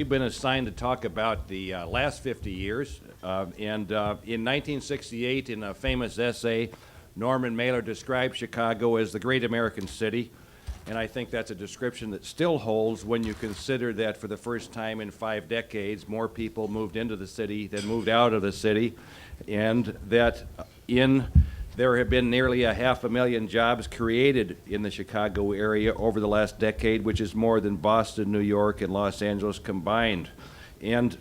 we've been assigned to talk about the last 50 years. In 1968, in a famous essay, Norman Mailer described Chicago as the great American city. And I think that's a description that still holds when you consider that for the first time in 5 decades, more people moved into the city than moved out of the city, and that there have been nearly 500,000 jobs created in the Chicago area over the last decade, which is more than Boston, New York, and Los Angeles combined. And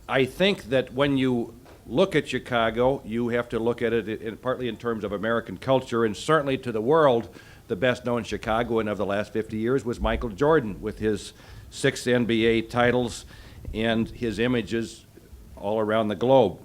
I think that when you look at Chicago, you have to look at it partly in terms of American culture, and certainly to the world, the best-known Chicagoan of the last 50 years was Michael Jordan, with his 6 NBA titles and his images all around the globe.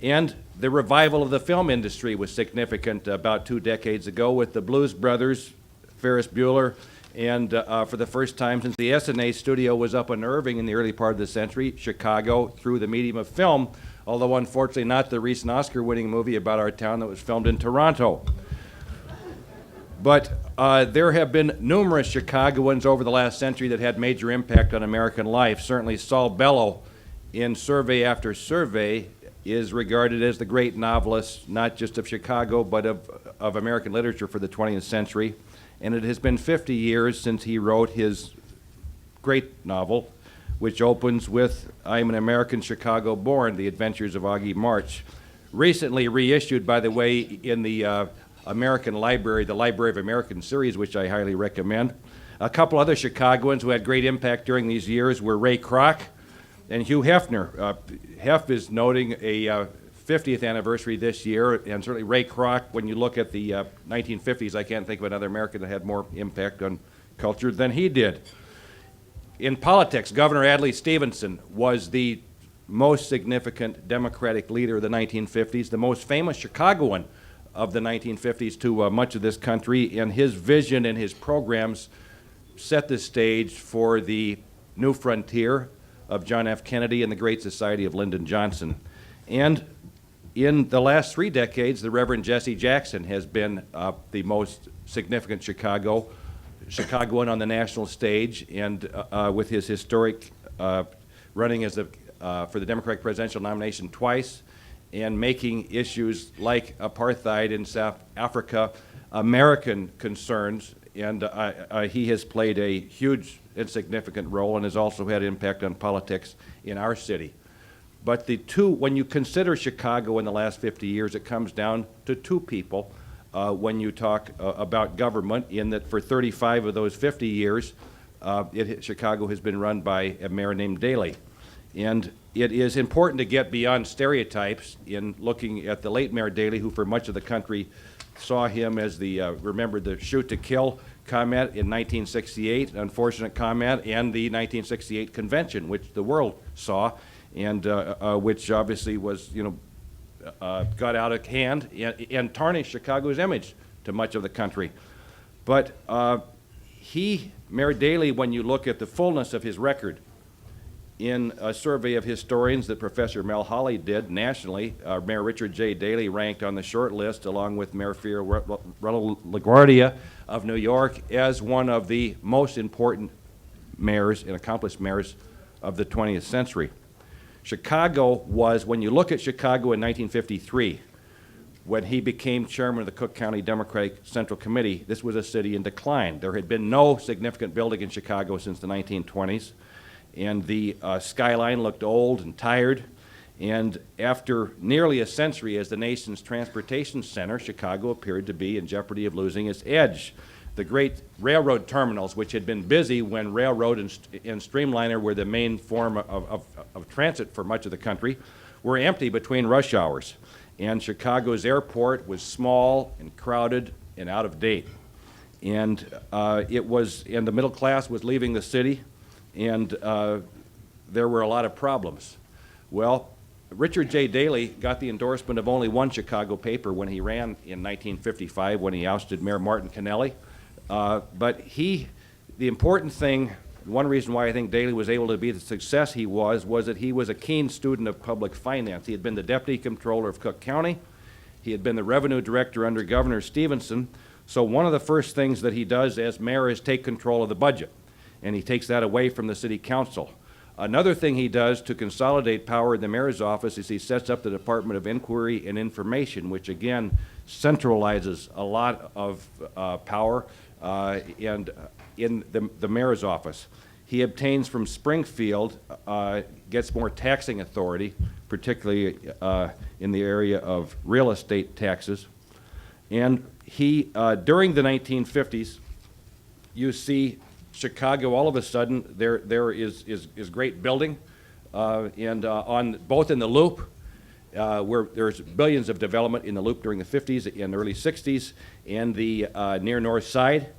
And the revival of the film industry was significant about 2 decades ago with the Blues Brothers, Ferris Bueller, and for the first time since the S&A studio was up in Irving in the early part of the century, Chicago, through the medium of film, although unfortunately not the recent Oscar-winning movie about our town that was filmed in Toronto. But there have been numerous Chicagoans over the last century that had major impact on American life. Certainly Saul Bellow, in survey after survey, is regarded as the great novelist, not just of Chicago, but of American literature for the 20th century. And it has been 50 years since he wrote his great novel, which opens with I'm an American Chicago born, The Adventures of Augie March. Recently reissued, by the way, in the American Library, the Library of American series, which I highly recommend. A couple other Chicagoans who had great impact during these years were Ray Kroc and Hugh Hefner. Hef is noting a 50th anniversary this year, and certainly Ray Kroc, when you look at the 1950s, I can't think of another American that had more impact on culture than he did. In politics, Governor Adlai Stevenson was the most significant Democratic leader of the 1950s, the most famous Chicagoan of the 1950s to much of this country, and his vision and his programs set the stage for the new frontier of John F. Kennedy and the Great Society of Lyndon Johnson. And in the last 3 decades, the Reverend Jesse Jackson has been the most significant Chicagoan on the national stage, and with his historic running as for the Democratic presidential nomination twice, and making issues like apartheid in South Africa American concerns, and he has played a huge and significant role and has also had impact on politics in our city. But when you consider Chicago in the last 50 years, it comes down to 2 people when you talk about government, in that for 35 of those 50 years, Chicago has been run by a mayor named Daley. And it is important to get beyond stereotypes in looking at the late Mayor Daley, who for much of the country saw him as remember the shoot to kill comment in 1968, unfortunate comment, and the 1968 convention, which the world saw, and which obviously was, got out of hand and tarnished Chicago's image to much of the country. But Mayor Daley, when you look at the fullness of his record, in a survey of historians that Professor Mel Hawley did nationally, Mayor Richard J. Daley ranked on the short list, along with Mayor Fiorello LaGuardia of New York, as one of the most important mayors and accomplished mayors of the 20th century. Chicago was, when you look at Chicago in 1953, when he became chairman of the Cook County Democratic Central Committee, this was a city in decline. There had been no significant building in Chicago since the 1920s. And the skyline looked old and tired. And after nearly a century as the nation's transportation center, Chicago appeared to be in jeopardy of losing its edge. The great railroad terminals, which had been busy when railroad and streamliner were the main form of transit for much of the country, were empty between rush hours. And Chicago's airport was small and crowded and out of date. And the middle class was leaving the city, and there were a lot of problems. Well, Richard J. Daley got the endorsement of only one Chicago paper when he ran in 1955, when he ousted Mayor Martin Kennelly. But the important thing, one reason why I think Daley was able to be the success he was that he was a keen student of public finance. He had been the deputy comptroller of Cook County. He had been the revenue director under Governor Stevenson. So one of the first things that he does as mayor is take control of the budget, and he takes that away from the city council. Another thing he does to consolidate power in the mayor's office is he sets up the Department of Inquiry and Information, which again centralizes a lot of power and in the mayor's office. He obtains from Springfield, gets more taxing authority, particularly in the area of real estate taxes. And he, during the 1950s, you see Chicago, all of a sudden, there is great building, and on both in the Loop, where there's billions of development in the Loop during the 50s and early 60s, and the near North Side,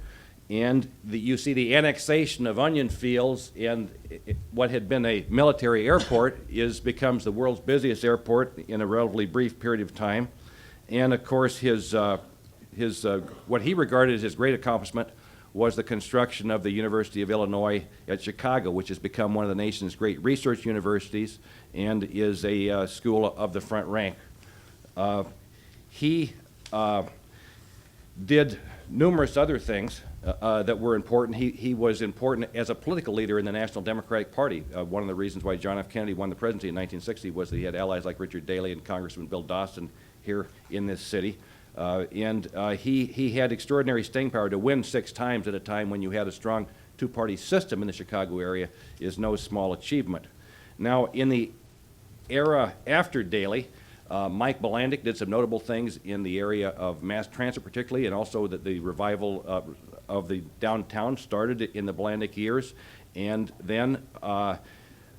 and you see the annexation of onion fields, and what had been a military airport becomes the world's busiest airport in a relatively brief period of time, and of course what he regarded as his great accomplishment was the construction of the University of Illinois at Chicago, which has become one of the nation's great research universities and is a school of the front rank. He did numerous other things that were important. He was important as a political leader in the National Democratic Party. One of the reasons why John F. Kennedy won the presidency in 1960 was that he had allies like Richard Daley and Congressman Bill Dawson here in this city. He had extraordinary staying power. To win 6 times at a time when you had a strong two-party system in the Chicago area is no small achievement. Now, in the era after Daley, Mike Bolandic did some notable things in the area of mass transit particularly, and also that the revival of the downtown started in the Bolandic years. And then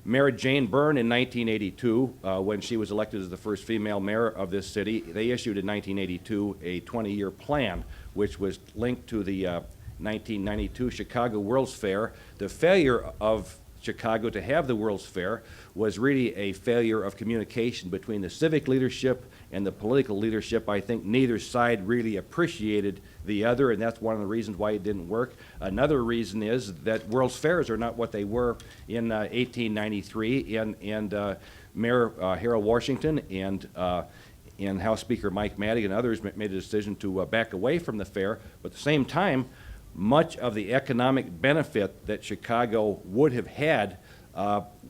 Mayor Jane Byrne in 1982, when she was elected as the first female mayor of this city, they issued in 1982 a 20-year plan, which was linked to the 1992 Chicago World's Fair. The failure of Chicago to have the World's Fair was really a failure of communication between the civic leadership and the political leadership. I think neither side really appreciated the other, and that's one of the reasons why it didn't work. Another reason is that World's Fairs are not what they were in 1893, and Mayor Harold Washington and House Speaker Mike Madigan and others made a decision to back away from the fair, but at the same time, much of the economic benefit that Chicago would have had,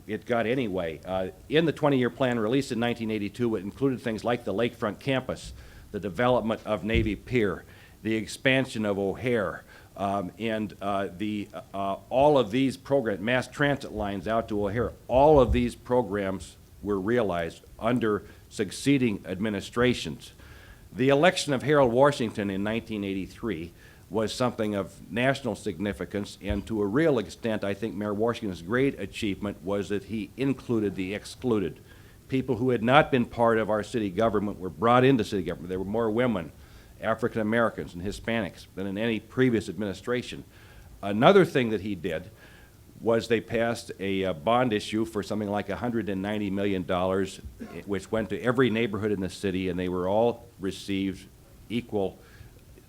it got anyway. In the 20-year plan released in 1982, it included things like the lakefront campus, the development of Navy Pier, the expansion of O'Hare, and all of these programs, mass transit lines out to O'Hare, all of these programs were realized under succeeding administrations. The election of Harold Washington in 1983 was something of national significance, and to a real extent, I think Mayor Washington's great achievement was that he included the excluded. People who had not been part of our city government were brought into city government. There were more women, African Americans, and Hispanics than in any previous administration. Another thing that he did was they passed a bond issue for something like $190 million, which went to every neighborhood in the city, and they were all received equal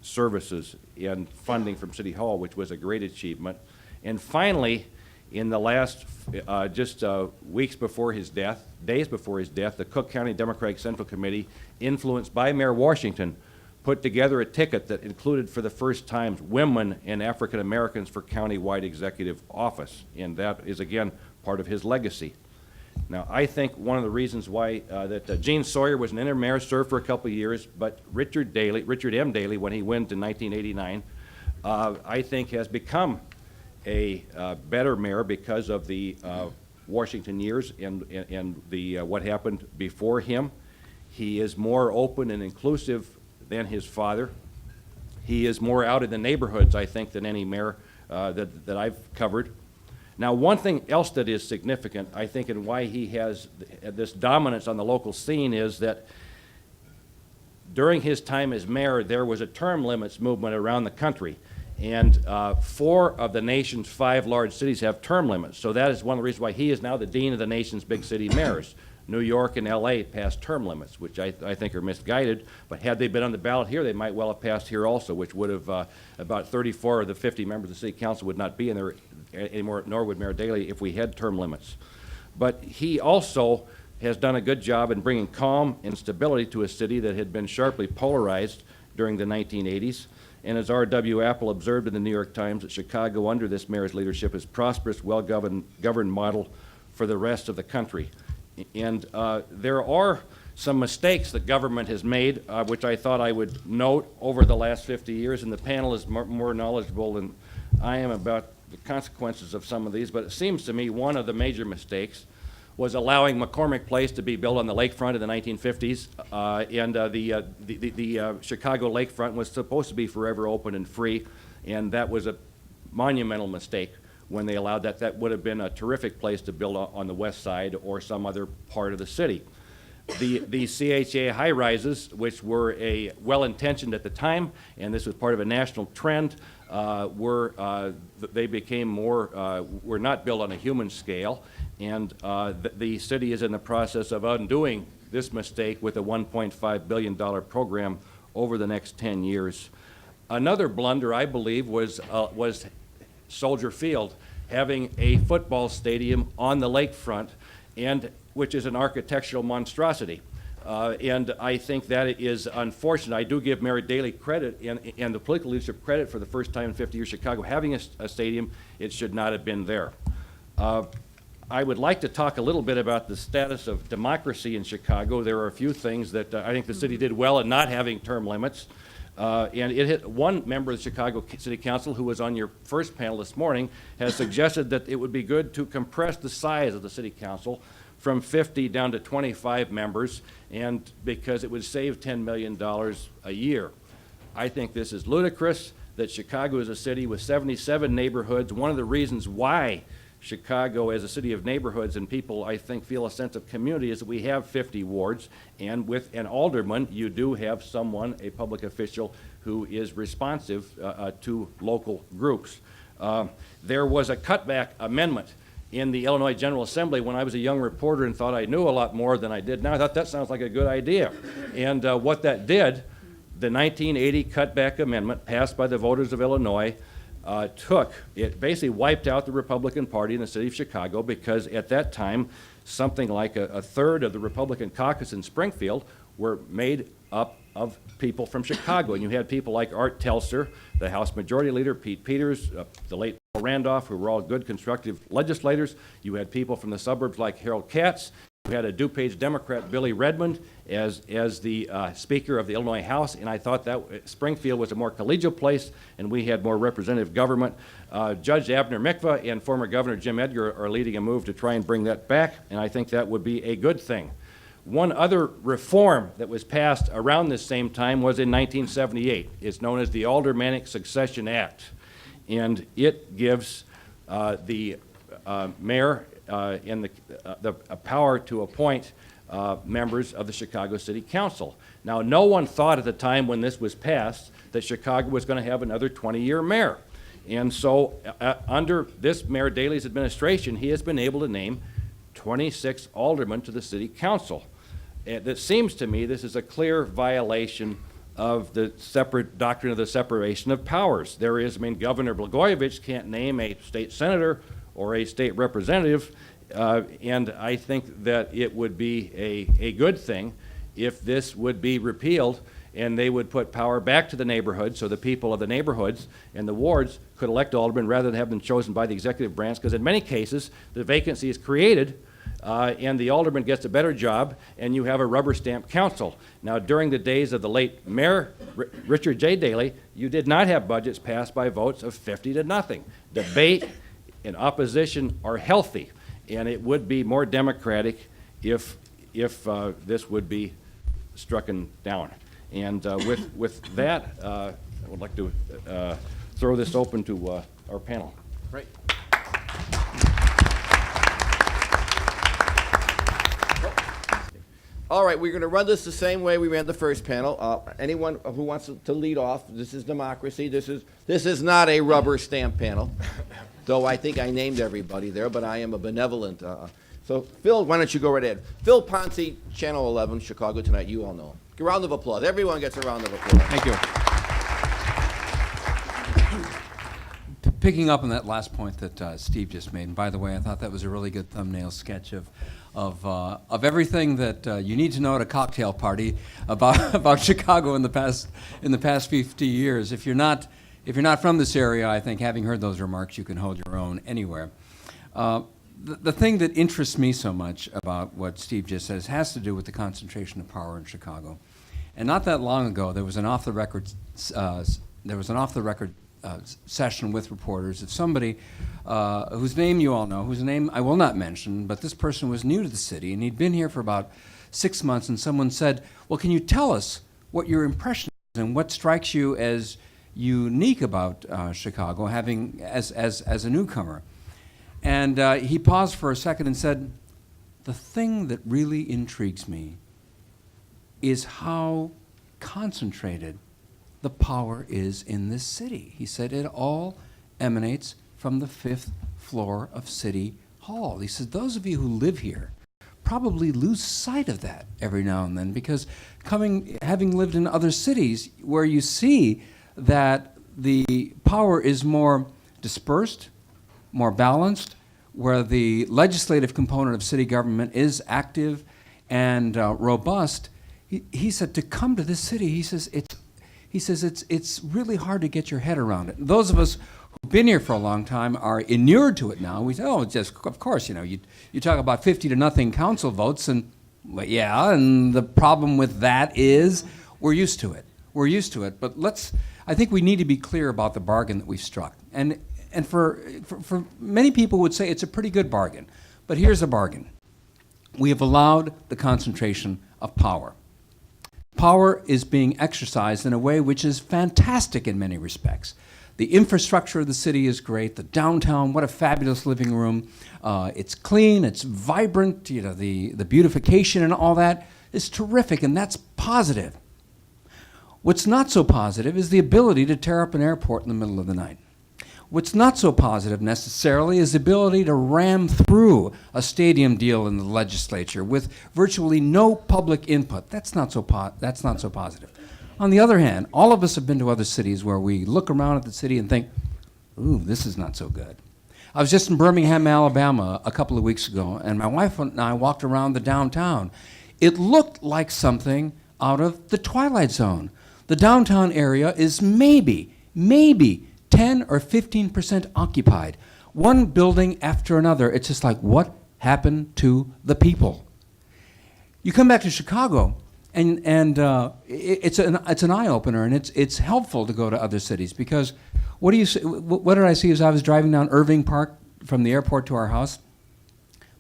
services and funding from City Hall, which was a great achievement. And finally, in the last weeks before his death, days before his death, the Cook County Democratic Central Committee, influenced by Mayor Washington, put together a ticket that included for the first time women and African Americans for county-wide executive office, and that is again part of his legacy. Now, I think one of the reasons why Gene Sawyer was an interim mayor, served for a couple of years, but Richard M. Daley, when he went in 1989, I think has become a better mayor because of the Washington years and what happened before him. He is more open and inclusive than his father. He is more out in the neighborhoods, I think, than any mayor that I've covered. Now, one thing else that is significant, I think, and why he has this dominance on the local scene is that during his time as mayor, there was a term limits movement around the country. And 4 of the nation's 5 large cities have term limits. So that is one of the reasons why he is now the dean of the nation's big city mayors. New York and LA passed term limits, which I think are misguided, but had they been on the ballot here, they might well have passed here also, which would have about 34 of the 50 members of the city council would not be in there anymore, nor would Mayor Daley if we had term limits. But he also has done a good job in bringing calm and stability to a city that had been sharply polarized during the 1980s. And as R.W. Apple observed in the New York Times, that Chicago under this mayor's leadership is prosperous, well-governed model for the rest of the country. And there are some mistakes that government has made, which I thought I would note over the last 50 years, and the panel is more knowledgeable than I am about the consequences of some of these, but it seems to me one of the major mistakes was allowing McCormick Place to be built on the lakefront in the 1950s, and the Chicago lakefront was supposed to be forever open and free, and that was a monumental mistake when they allowed that. That would have been a terrific place to build on the west side or some other part of the city. The CHA high-rises, which were well-intentioned at the time, and this was part of a national trend, they became were not built on a human scale, and the city is in the process of undoing this mistake with a $1.5 billion program over the next 10 years. Another blunder, I believe, was Soldier Field, having a football stadium on the lakefront, and which is an architectural monstrosity. And I think that is unfortunate. I do give Mayor Daley credit and the political leadership credit for the first time in 50 years Chicago having a stadium. It should not have been there. I would like to talk a little bit about the status of democracy in Chicago. There are a few things that I think the city did well in not having term limits. And one member of the Chicago City Council, who was on your first panel this morning, has suggested that it would be good to compress the size of the City Council from 50 down to 25 members, and because it would save $10 million a year. I think this is ludicrous, that Chicago is a city with 77 neighborhoods. One of the reasons why Chicago as a city of neighborhoods and people, I think, feel a sense of community is that we have 50 wards, and with an alderman, you do have someone, a public official, who is responsive to local groups. There was a cutback amendment in the Illinois General Assembly when I was a young reporter and thought I knew a lot more than I did now. I thought that sounds like a good idea. And what that did, the 1980 cutback amendment passed by the voters of Illinois, it basically wiped out the Republican Party in the city of Chicago, because at that time, something like a third of the Republican caucus in Springfield were made up of people from Chicago. And you had people like Art Telser, the House Majority Leader, Pete Peters, the late Paul Randolph, who were all good, constructive legislators. You had people from the suburbs like Harold Katz. You had a DuPage Democrat, Billy Redmond, as the Speaker of the Illinois House, and I thought that Springfield was a more collegial place, and we had more representative government. Judge Abner Mikva and former Governor Jim Edgar are leading a move to try and bring that back, and I think that would be a good thing. One other reform that was passed around this same time was in 1978. It's known as the Aldermanic Succession Act, and it gives the mayor and the power to appoint members of the Chicago City Council. Now, no one thought at the time when this was passed that Chicago was going to have another 20-year mayor. And so under this Mayor Daley's administration, he has been able to name 26 aldermen to the City Council. And it seems to me this is a clear violation of the separate doctrine of the separation of powers. Governor Blagojevich can't name a state senator or a state representative, and I think that it would be a good thing if this would be repealed and they would put power back to the neighborhoods, so the people of the neighborhoods and the wards could elect aldermen rather than have them chosen by the executive branch, because in many cases the vacancy is created and the alderman gets a better job, and you have a rubber stamp council. Now, during the days of the late Mayor Richard J. Daley, you did not have budgets passed by votes of 50-0. Debate and opposition are healthy, and it would be more democratic if this would be strucken down. And with that, I would like to throw this open to our panel. Right. All right, we're going to run this the same way we ran the first panel. Anyone who wants to lead off, this is democracy. This is not a rubber stamp panel, though I think I named everybody there, but I am a benevolent. So, Phil, why don't you go right ahead? Phil Ponce, Channel 11, Chicago Tonight. You all know him. A round of applause. Everyone gets a round of applause. Thank you. Picking up on that last point that Steve just made, and by the way, I thought that was a really good thumbnail sketch of everything that you need to know at a cocktail party about Chicago in the past 50 years. If you're not from this area, I think having heard those remarks, you can hold your own anywhere. the thing that interests me so much about what Steve just says has to do with the concentration of power in Chicago. And not that long ago, there was an off-the-record session with reporters of somebody whose name you all know, whose name I will not mention, but this person was new to the city, and he'd been here for about 6 months, and someone said, well, can you tell us what your impression is and what strikes you as unique about Chicago, having as a newcomer? And he paused for a second and said, the thing that really intrigues me is how concentrated the power is in this city. He said it all emanates from the 5th floor of City Hall. He said those of you who live here probably lose sight of that every now and then, because having lived in other cities where you see that the power is more dispersed, more balanced, where the legislative component of city government is active and robust, he said to come to this city, he says it's really hard to get your head around it. Those of us who've been here for a long time are inured to it now. We say, oh, just of course, you talk about 50-0 council votes, and well, yeah, and the problem with that is we're used to it. We're used to it, but I think we need to be clear about the bargain that we've struck. And for many people would say it's a pretty good bargain, but here's a bargain. We have allowed the concentration of power. Power is being exercised in a way which is fantastic in many respects. The infrastructure of the city is great. The downtown, what a fabulous living room. It's clean, it's vibrant, the beautification and all that is terrific, and that's positive. What's not so positive is the ability to tear up an airport in the middle of the night. What's not so positive necessarily is the ability to ram through a stadium deal in the legislature with virtually no public input. That's not so positive. On the other hand, all of us have been to other cities where we look around at the city and think, ooh, this is not so good. I was just in Birmingham, Alabama a couple of weeks ago, and my wife and I walked around the downtown. It looked like something out of the Twilight Zone. The downtown area is maybe 10 or 15% occupied. One building after another. It's just like, what happened to the people? You come back to Chicago, and it's an eye-opener, and it's helpful to go to other cities, because what did I see as I was driving down Irving Park from the airport to our house?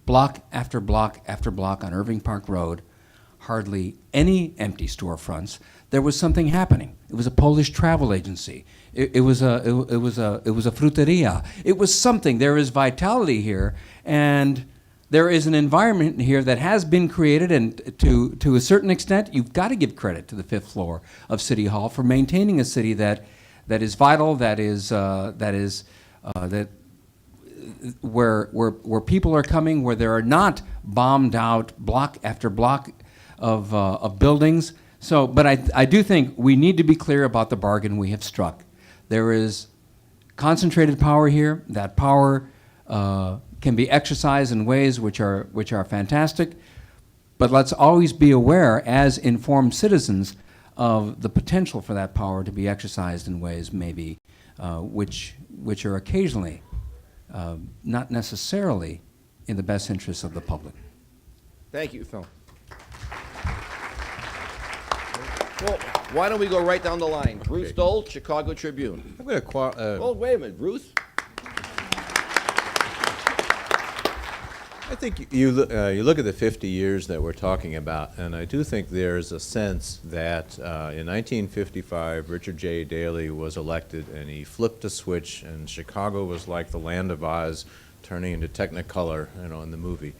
Block after block after block on Irving Park Road, hardly any empty storefronts. There was something happening. It was a Polish travel agency. It was a fruteria. It was something. There is vitality here, and there is an environment here that has been created, and to a certain extent, you've got to give credit to the 5th floor of City Hall for maintaining a city that is vital, where people are coming, where there are not bombed out block after block of buildings. So, but I do think we need to be clear about the bargain we have struck. There is concentrated power here. That power can be exercised in ways which are fantastic, but let's always be aware as informed citizens of the potential for that power to be exercised in ways maybe which are occasionally not necessarily in the best interests of the public. Thank you, Phil. Well, why don't we go right down the line? Bruce Dole, Chicago Tribune. I'm going to Oh, wait a minute, Bruce? I think you look at the 50 years that we're talking about, and I do think there's a sense that in 1955, Richard J. Daley was elected, and he flipped a switch, and Chicago was like the Land of Oz turning into Technicolor, in the movie.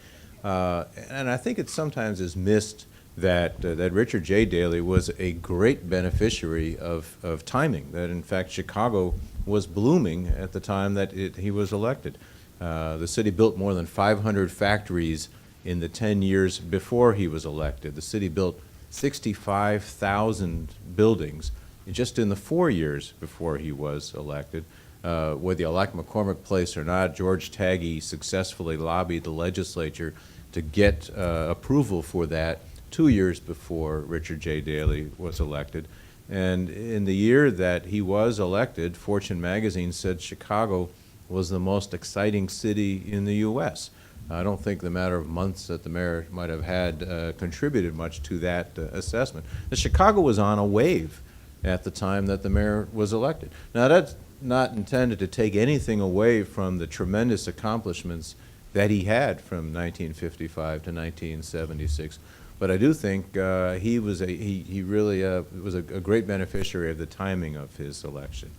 And I think it sometimes is missed that Richard J. Daley was a great beneficiary of timing, that in fact Chicago was blooming at the time that he was elected. The city built more than 500 factories in the 10 years before he was elected. The city built 65,000 buildings just in the 4 years before he was elected. Whether you like McCormick Place or not, George Taggy successfully lobbied the legislature to get approval for that 2 years before Richard J. Daley was elected. And in the year that he was elected, Fortune magazine said Chicago was the most exciting city in the U.S. I don't think the matter of months that the mayor might have had contributed much to that assessment. Chicago was on a wave at the time that the mayor was elected. Now, that's not intended to take anything away from the tremendous accomplishments that he had from 1955 to 1976. But I do think he really was a great beneficiary of the timing of his election.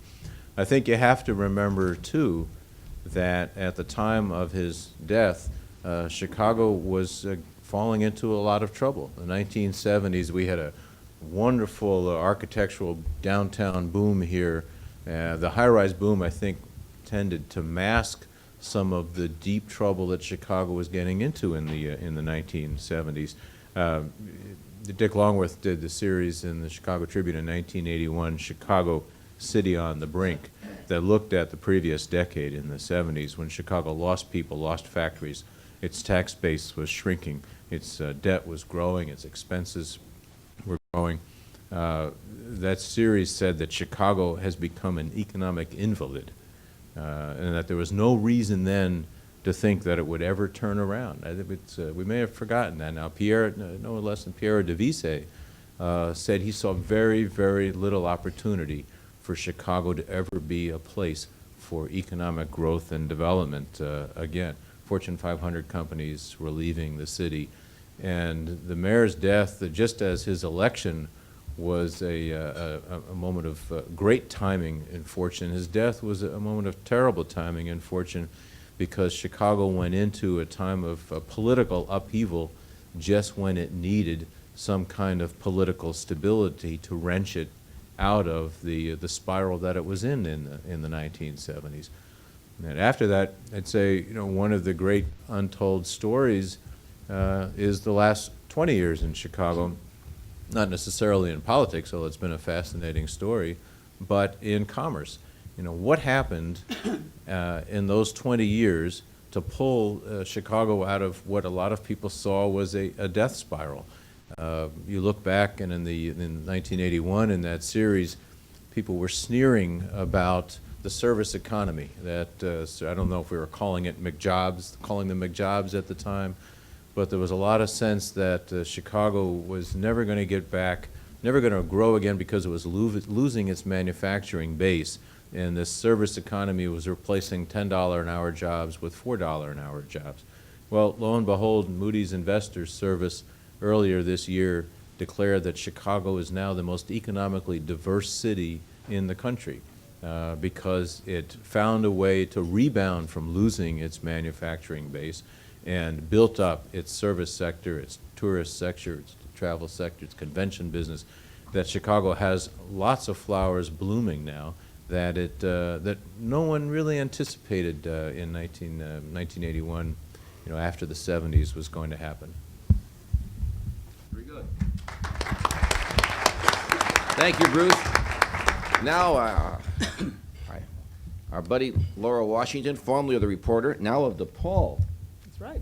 I think you have to remember, too, that at the time of his death, Chicago was falling into a lot of trouble. In the 1970s, we had a wonderful architectural downtown boom here. The high-rise boom, I think, tended to mask some of the deep trouble that Chicago was getting into in the 1970s. Dick Longworth did the series in the Chicago Tribune in 1981, Chicago City on the Brink, that looked at the previous decade in the 70s when Chicago lost people, lost factories, its tax base was shrinking, its debt was growing, its expenses were growing. That series said that Chicago has become an economic invalid, and that there was no reason then to think that it would ever turn around. I think we may have forgotten that now. Pierre, no less than Pierre de Visay, said he saw very, very little opportunity for Chicago to ever be a place for economic growth and development again. Fortune 500 companies were leaving the city, and the mayor's death, just as his election was a moment of great timing and fortune, his death was a moment of terrible timing and fortune, because Chicago went into a time of political upheaval just when it needed some kind of political stability to wrench it out of the spiral that it was in the 1970s. And after that, I'd say, one of the great untold stories is the last 20 years in Chicago, not necessarily in politics, although it's been a fascinating story, but in commerce. What happened in those 20 years to pull Chicago out of what a lot of people saw was a death spiral. You look back, and in 1981, in that series, people were sneering about the service economy. That I don't know if we were calling them McJobs at the time, but there was a lot of sense that Chicago was never going to get back, never going to grow again, because it was losing its manufacturing base. And this service economy was replacing $10 an hour jobs with $4 an hour jobs. Well, lo and behold, Moody's Investors Service earlier this year declared that Chicago is now the most economically diverse city in the country because it found a way to rebound from losing its manufacturing base and built up its service sector, its tourist sector, its travel sector, its convention business, that Chicago has lots of flowers blooming now that no one really anticipated in 1981, after the 70s was going to happen. Very good. Thank you, Bruce. Now, our buddy Laura Washington, formerly of the Reporter, now of DePaul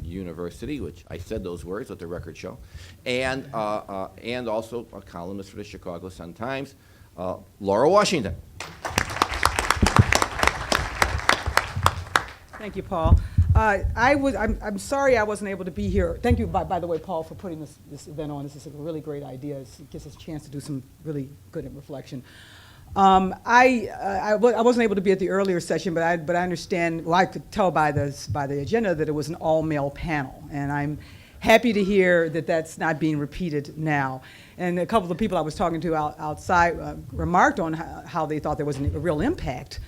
University, which I said those words, let the record show, and also a columnist for the Chicago Sun-Times, Laura Washington. Thank you, Paul. I'm sorry I wasn't able to be here. Thank you, by the way, Paul, for putting this event on. This is a really great idea. It gives us a chance to do some really good reflection. I wasn't able to be at the earlier session, but I understand. Well, I could tell by the agenda that it was an all-male panel, and I'm happy to hear that that's not being repeated now. And a couple of people I was talking to outside remarked on how they thought there was a real impact.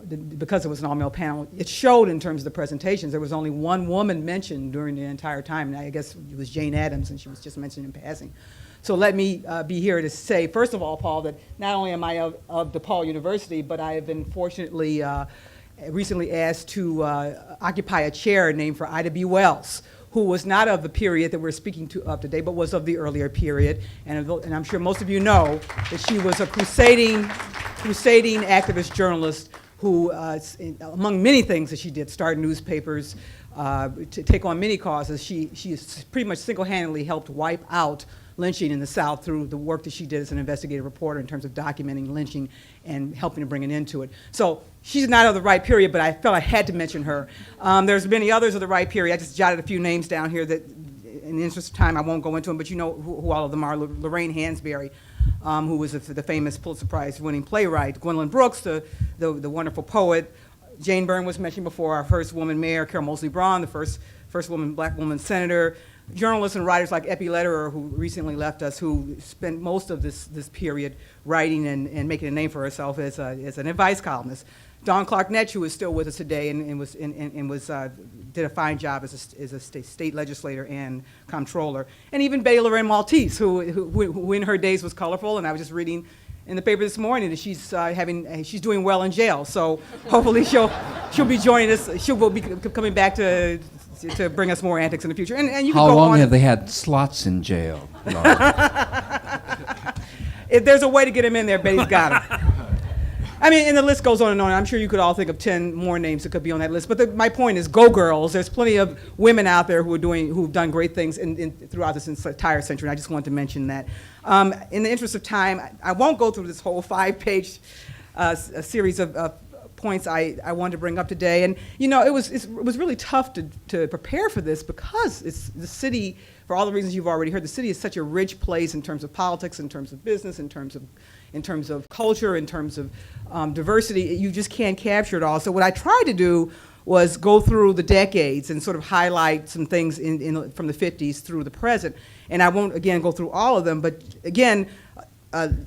Because it was an all-male panel, it showed in terms of the presentations. There was only one woman mentioned during the entire time, and I guess it was Jane Addams, and she was just mentioned in passing. So let me be here to say, first of all, Paul, that not only am I of DePaul University, but I have been fortunately recently asked to occupy a chair named for Ida B. Wells, who was not of the period that we're speaking of today, but was of the earlier period. And I'm sure most of you know that she was a crusading activist journalist who, among many things that she did, started newspapers, to take on many causes. She pretty much single-handedly helped wipe out lynching in the South through the work that she did as an investigative reporter in terms of documenting lynching and helping to bring an end to it. So she's not of the right period, but I felt I had to mention her. There's many others of the right period. I just jotted a few names down here that, in the interest of time, I won't go into them, but you know who all of them are. Lorraine Hansberry, who was the famous Pulitzer Prize winning playwright. Gwendolyn Brooks, the wonderful poet. Jane Byrne was mentioned before, our first woman mayor. Carol Moseley Braun, the first black woman senator. Journalists and writers like Epi Lederer, who recently left us, who spent most of this period writing and making a name for herself as an advice columnist. Dawn Clark Netsch, who is still with us today and did a fine job as a state legislator and comptroller. And even Betty Lorraine Maltese, who in her days was colorful, and I was just reading in the paper this morning that she's doing well in jail. So hopefully she'll be joining us. She will be coming back to bring us more antics in the future. And you can How go long on. have they had slots in jail? If there's a way to get him in there, Betty's got him. I mean, and the list goes on and on. I'm sure you could all think of 10 more names that could be on that list. But my point is, go girls. There's plenty of women out there who've done great things throughout this entire century. And I just wanted to mention that. In the interest of time, I won't go through this whole 5-page series of points I wanted to bring up today. And you know, it was really tough to prepare for this because it's the city. For all the reasons you've already heard, the city is such a rich place in terms of politics, in terms of business, in terms of culture, in terms of diversity. You just can't capture it all. So what I tried to do was go through the decades and sort of highlight some things from the 50s through the present. And I won't, again, go through all of them, but again, in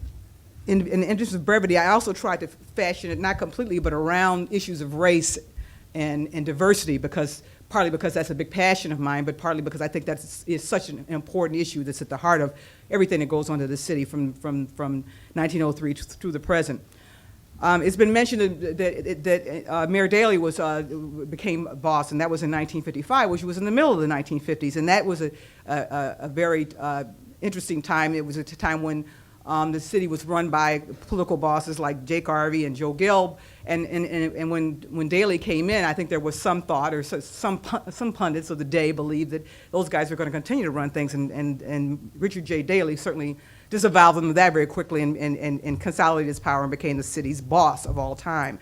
the interest of brevity, I also tried to fashion it, not completely, but around issues of race and diversity, partly because that's a big passion of mine, but partly because I think that is such an important issue that's at the heart of everything that goes on to the city from 1903 through the present. It's been mentioned that Mayor Daley became boss, and that was in 1955, which was in the middle of the 1950s, and that was a very interesting time. It was a time when the city was run by political bosses like Jake Garvey and Joe Gilb, and when Daley came in, I think there was some thought, or some pundits of the day believed that those guys were going to continue to run things, and Richard J. Daley certainly disavowed them of that very quickly and consolidated his power and became the city's boss of all time.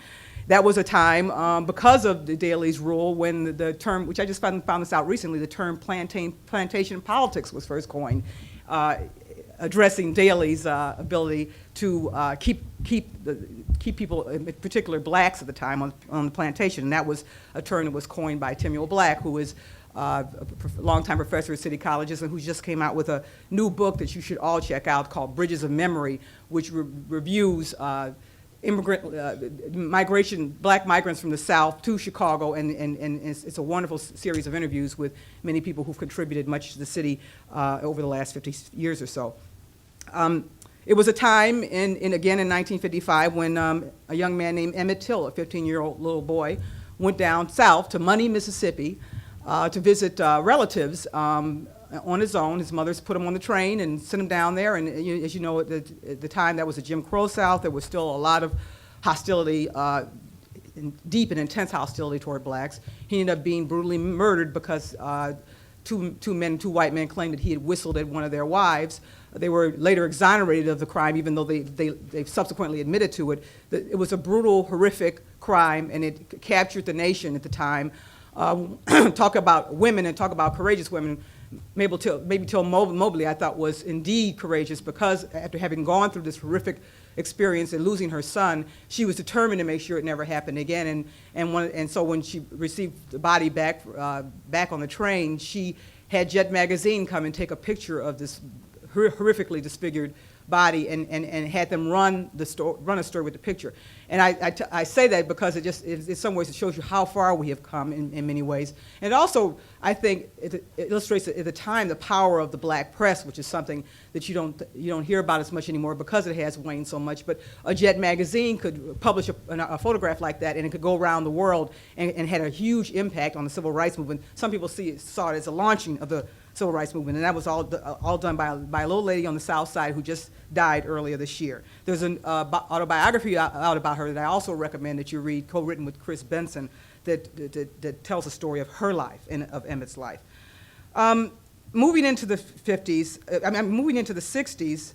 That was a time, because of the Daley's rule, when the term, which I just found this out recently, the term plantation politics was first coined, addressing Daley's ability to keep people, in particular blacks at the time, on the plantation. And that was a term that was coined by Centennial Black, who is a longtime professor at City Colleges and who just came out with a new book that you should all check out called Bridges of Memory, which reviews black migrants from the South to Chicago, and it's a wonderful series of interviews with many people who've contributed much to the city over the last 50 years or so. It was a time, again in 1955, when a young man named Emmett Till, a 15-year-old little boy, went down south to Money, Mississippi, to visit relatives on his own. His mother's put him on the train and sent him down there. And as you know, at the time, that was a Jim Crow South. There was still a lot of hostility, deep and intense hostility toward blacks. He ended up being brutally murdered because two white men claimed that he had whistled at one of their wives. They were later exonerated of the crime, even though they subsequently admitted to it. It was a brutal, horrific crime, and it captured the nation at the time. Talk about women and talk about courageous women. Maybe Till Mobley, I thought, was indeed courageous because after having gone through this horrific experience and losing her son, she was determined to make sure it never happened again. And so when she received the body back on the train, she had Jet Magazine come and take a picture of this horrifically disfigured body and had them run a story with the picture. And I say that because in some ways it shows you how far we have come in many ways. And also, I think it illustrates at the time the power of the black press, which is something that you don't hear about as much anymore because it has waned so much. But a Jet magazine could publish a photograph like that, and it could go around the world and had a huge impact on the civil rights movement. Some people saw it as a launching of the civil rights movement, and that was all done by a little lady on the South Side who just died earlier this year. There's an autobiography out about her that I also recommend that you read, co-written with Chris Benson, that tells the story of her life and of Emmett's life. moving into the 50s, moving into the 60s,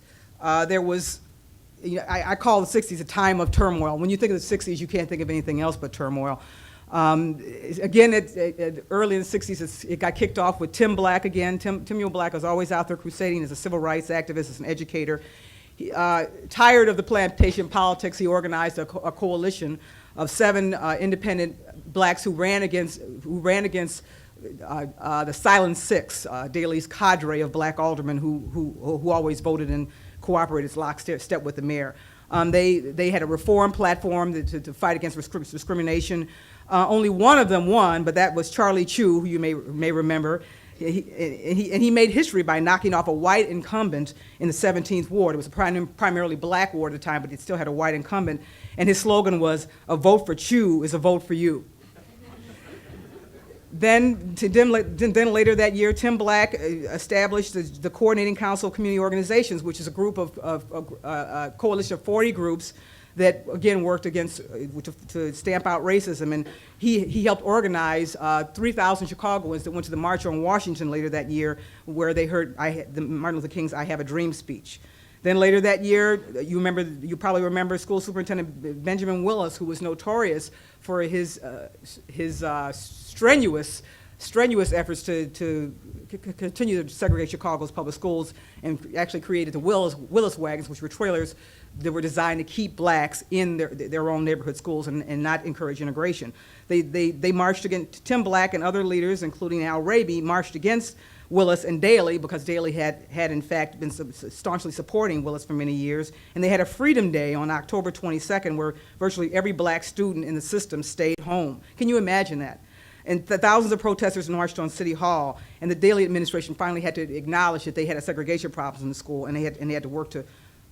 there was, I call the 60s a time of turmoil. When you think of the 60s, you can't think of anything else but turmoil. Again, early in the 60s, it got kicked off with Tim Black again. Timuel Black was always out there crusading as a civil rights activist, as an educator. Tired of the plantation politics, he organized a coalition of 7 independent blacks who ran against the Silent Six, Daley's cadre of black aldermen who always voted and cooperated lockstep with the mayor. They had a reform platform to fight against discrimination. Only one of them won, but that was Charlie Chu, who you may remember. He made history by knocking off a white incumbent in the 17th Ward. It was a primarily black ward at the time, but it still had a white incumbent. And his slogan was, "A vote for Chu is a vote for you." Then later that year, Tim Black established the Coordinating Council of Community Organizations, which is a group of a coalition of 40 groups that, again, worked to stamp out racism. And he helped organize 3,000 Chicagoans that went to the March on Washington later that year, where they heard Martin Luther King's "I Have a Dream" speech. Then later that year, you probably remember School Superintendent Benjamin Willis, who was notorious for his strenuous efforts to continue to segregate Chicago's public schools, and actually created the Willis wagons, which were trailers that were designed to keep blacks in their own neighborhood schools and not encourage integration. They marched against Tim Black, and other leaders, including Al Raby, marched against Willis and Daley, because Daley had in fact been staunchly supporting Willis for many years. And they had a Freedom Day on October 22nd, where virtually every black student in the system stayed home. Can you imagine that? And thousands of protesters marched on City Hall, and the Daley administration finally had to acknowledge that they had a segregation problem in the school, and they had to work to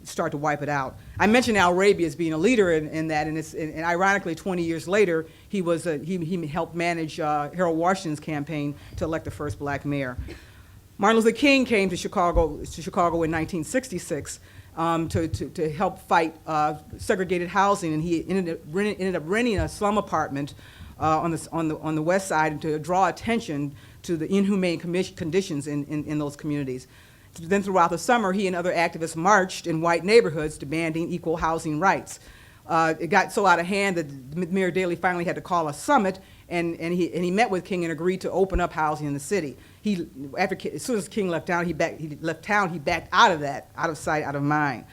start to wipe it out. I mentioned Al Raby as being a leader in that, and ironically, 20 years later, he helped manage Harold Washington's campaign to elect the first black mayor. Martin Luther King came to Chicago in 1966 to help fight segregated housing, and he ended up renting a slum apartment on the west side to draw attention to the inhumane conditions in those communities. Then throughout the summer, he and other activists marched in white neighborhoods demanding equal housing rights. It got so out of hand that Mayor Daley finally had to call a summit, and he met with King and agreed to open up housing in the city. As soon as King left town, he backed out of that, out of sight, out of mind.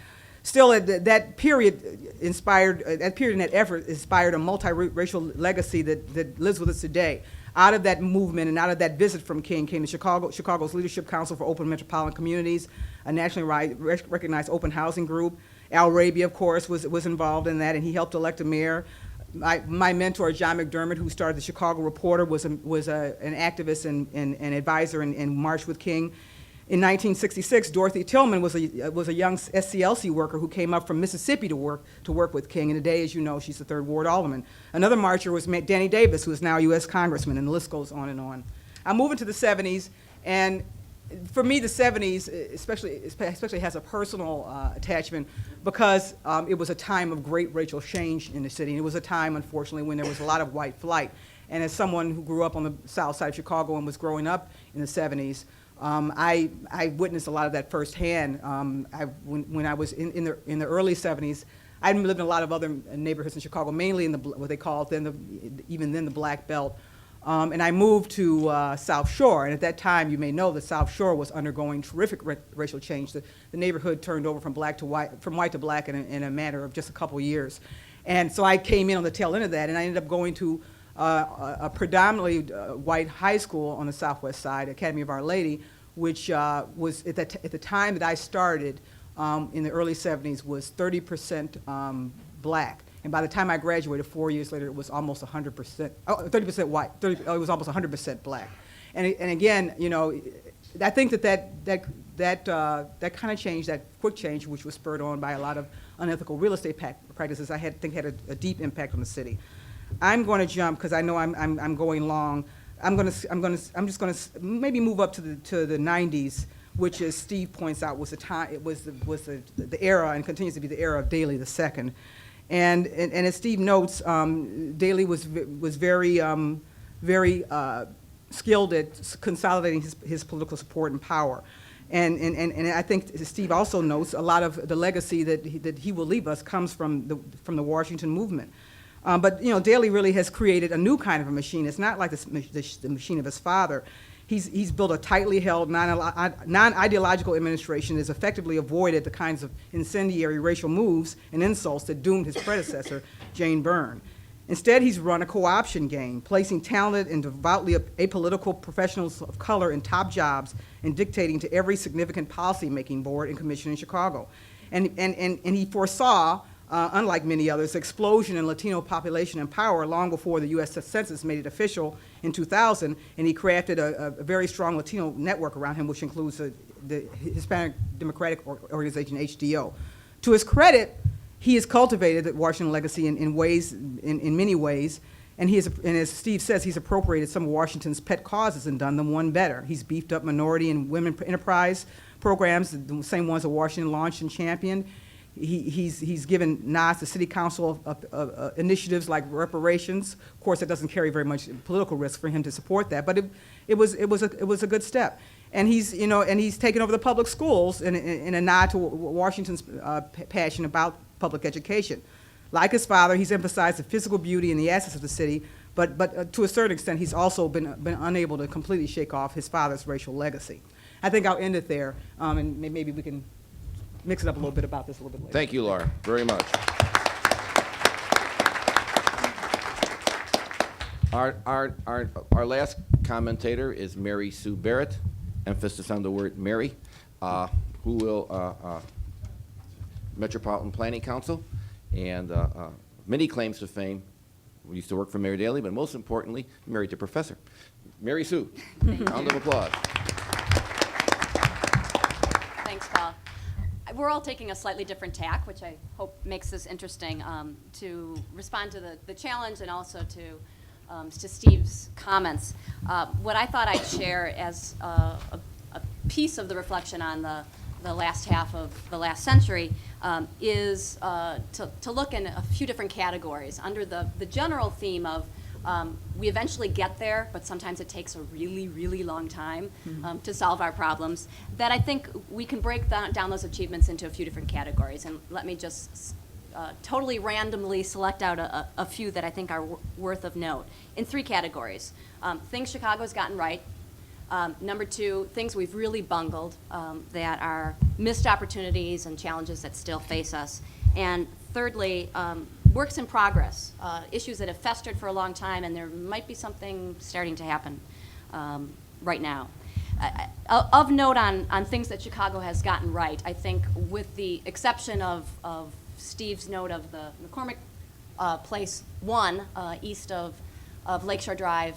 Still, that period and that effort inspired a multiracial legacy that lives with us today. Out of that movement and out of that visit from King came the Chicago's Leadership Council for Open Metropolitan Communities, a nationally recognized open housing group. Al Raby, of course, was involved in that, and he helped elect a mayor. My mentor, John McDermott, who started the Chicago Reporter, was an activist and advisor and marched with King. In 1966, Dorothy Tillman was a young SCLC worker who came up from Mississippi to work with King. And today, as you know, she's the 3rd Ward Alderman. Another marcher was Danny Davis, who is now a U.S. Congressman, and the list goes on and on. I'm moving to the 70s, and for me, the 70s especially has a personal attachment, because it was a time of great racial change in the city. And it was a time, unfortunately, when there was a lot of white flight. And as someone who grew up on the south side of Chicago and was growing up in the 70s, I witnessed a lot of that firsthand. When I was in the early 70s, I lived in a lot of other neighborhoods in Chicago, mainly in what they called even then the Black Belt. And I moved to South Shore, and at that time, you may know that South Shore was undergoing terrific racial change. The neighborhood turned over from white to black in a matter of just a couple years. And so I came in on the tail end of that, and I ended up going to a predominantly white high school on the southwest side, Academy of Our Lady, which was at the time that I started in the early 70s was 30% black. And by the time I graduated 4 years later, it was almost 100%, 30% white. It was almost 100% black. And again, you know, I think that kind of change, that quick change, which was spurred on by a lot of unethical real estate practices, I think had a deep impact on the city. I'm going to jump because I know I'm going long. I'm just going to maybe move up to the 90s, which, as Steve points out, was the era and continues to be the era of Daley II. And as Steve notes, Daley was very skilled at consolidating his political support and power. And I think Steve also notes a lot of the legacy that he will leave us comes from the Washington movement. But Daley really has created a new kind of a machine. It's not like the machine of his father. He's built a tightly held, non-ideological administration that has effectively avoided the kinds of incendiary racial moves and insults that doomed his predecessor, Jane Byrne. Instead, he's run a co-option game, placing talented and devoutly apolitical professionals of color in top jobs and dictating to every significant policy-making board and commission in Chicago. And he foresaw, unlike many others, the explosion in Latino population and power long before the U.S. Census made it official in 2000, and he crafted a very strong Latino network around him, which includes the Hispanic Democratic Organization, HDO. To his credit, he has cultivated the Washington legacy in many ways, and as Steve says, he's appropriated some of Washington's pet causes and done them one better. He's beefed up minority and women enterprise programs, the same ones that Washington launched and championed. He's given nods to city council initiatives like reparations. Of course, it doesn't carry very much political risk for him to support that, but it was a good step. And he's taken over the public schools in a nod to Washington's passion about public education. Like his father, he's emphasized the physical beauty and the assets of the city, but to a certain extent, he's also been unable to completely shake off his father's racial legacy. I think I'll end it there, and maybe we can mix it up a little bit about this a little bit later. Thank you, Laura, very much. Our last commentator is Mary Sue Barrett, emphasis on the word Mary, who will Metropolitan Planning Council, and many claims to fame. We used to work for Mayor Daley, but most importantly, married to Professor. Mary Sue, round of applause. Thanks, Paul. We're all taking a slightly different tack, which I hope makes this interesting to respond to the challenge and also to Steve's comments. What I thought I'd share as a piece of the reflection on the last half of the last century is to look in a few different categories under the general theme of we eventually get there, but sometimes it takes a really, really long time to solve our problems, that I think we can break down those achievements into a few different categories. And let me just totally randomly select out a few that I think are worth of note in three categories. Things Chicago's gotten right. Number two, things we've really bungled that are missed opportunities and challenges that still face us. And thirdly, works in progress, issues that have festered for a long time, and there might be something starting to happen right now. Of note on things that Chicago has gotten right, I think with the exception of Steve's note of the McCormick Place 1 east of Lakeshore Drive,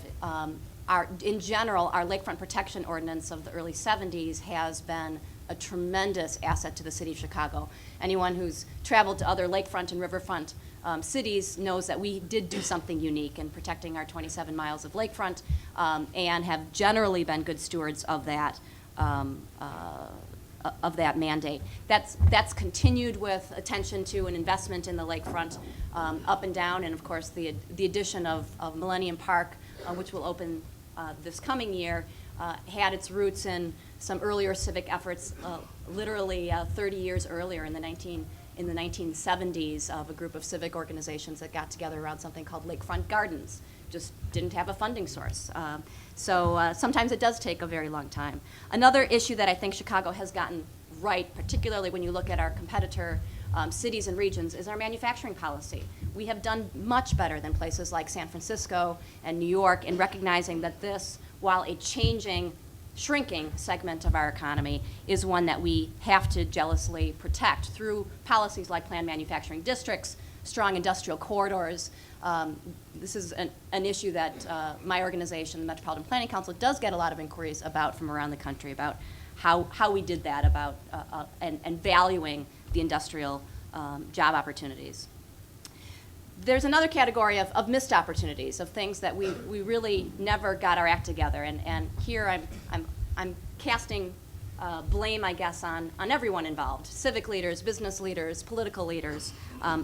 in general, our lakefront protection ordinance of the early 70s has been a tremendous asset to the city of Chicago. Anyone who's traveled to other lakefront and riverfront cities knows that we did do something unique in protecting our 27 miles of lakefront and have generally been good stewards of that mandate. That's continued with attention to and investment in the lakefront up and down, and of course the addition of Millennium Park, which will open this coming year, had its roots in some earlier civic efforts, literally 30 years earlier in the 1970s, of a group of civic organizations that got together around something called Lakefront Gardens. Just didn't have a funding source. So sometimes it does take a very long time. Another issue that I think Chicago has gotten right, particularly when you look at our competitor cities and regions, is our manufacturing policy. We have done much better than places like San Francisco and New York in recognizing that this, while a shrinking segment of our economy, is one that we have to jealously protect through policies like planned manufacturing districts, strong industrial corridors. This is an issue that my organization, the Metropolitan Planning Council, does get a lot of inquiries about from around the country about how we did that, about and valuing the industrial job opportunities. There's another category of missed opportunities, of things that we really never got our act together, and here I'm casting blame, I guess, on everyone involved: civic leaders, business leaders, political leaders,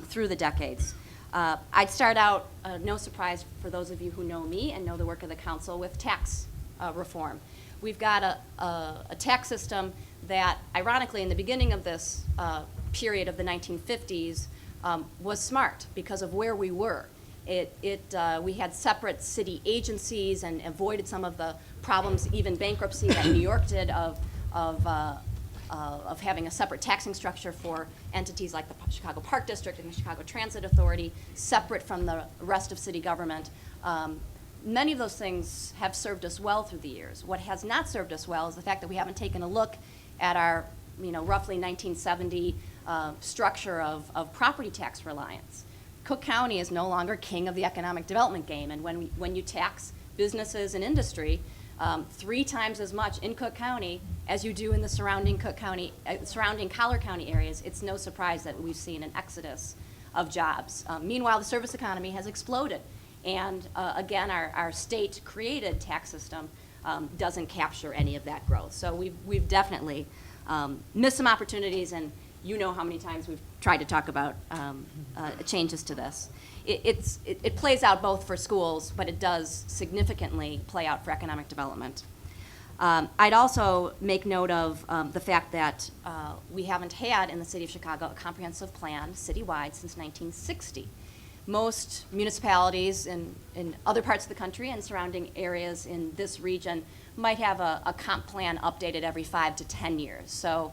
through the decades. I'd start out, no surprise for those of you who know me and know the work of the council, with tax reform. We've got a tax system that, ironically, in the beginning of this period of the 1950s, was smart because of where we were. We had separate city agencies and avoided some of the problems, even bankruptcy that New York did of having a separate taxing structure for entities like the Chicago Park District and the Chicago Transit Authority, separate from the rest of city government. Many of those things have served us well through the years. What has not served us well is the fact that we haven't taken a look at our, roughly 1970 structure of property tax reliance. Cook County is no longer king of the economic development game, and when you tax businesses and industry 3 times as much in Cook County as you do in the surrounding Collier County areas, it's no surprise that we've seen an exodus of jobs. Meanwhile, the service economy has exploded, and again, our state-created tax system doesn't capture any of that growth. So we've definitely missed some opportunities, and you know how many times we've tried to talk about changes to this. It plays out both for schools, but it does significantly play out for economic development. I'd also make note of the fact that we haven't had in the city of Chicago a comprehensive plan citywide since 1960. Most municipalities in other parts of the country and surrounding areas in this region might have a comp plan updated every 5 to 10 years. So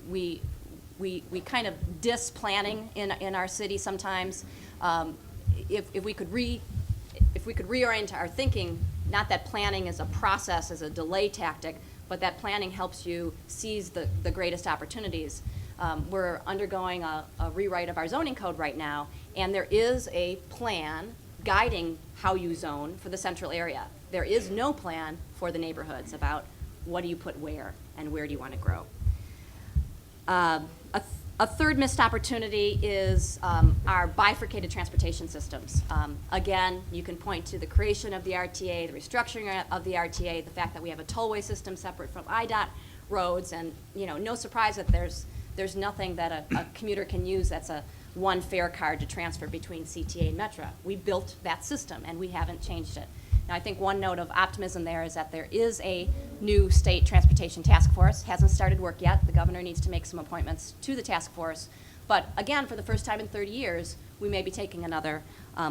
we kind of diss planning in our city sometimes. If we could reorient our thinking, not that planning is a process, as a delay tactic, but that planning helps you seize the greatest opportunities. We're undergoing a rewrite of our zoning code right now, and there is a plan guiding how you zone for the central area. There is no plan for the neighborhoods about what do you put where and where do you want to grow. A third missed opportunity is our bifurcated transportation systems. Again, you can point to the creation of the RTA, the restructuring of the RTA, the fact that we have a tollway system separate from IDOT roads, and no surprise that there's nothing that a commuter can use that's a one fare card to transfer between CTA and Metro. We built that system, and we haven't changed it. Now, I think one note of optimism there is that there is a new state transportation task force. Hasn't started work yet. The governor needs to make some appointments to the task force. But again, for the first time in 30 years, we may be taking another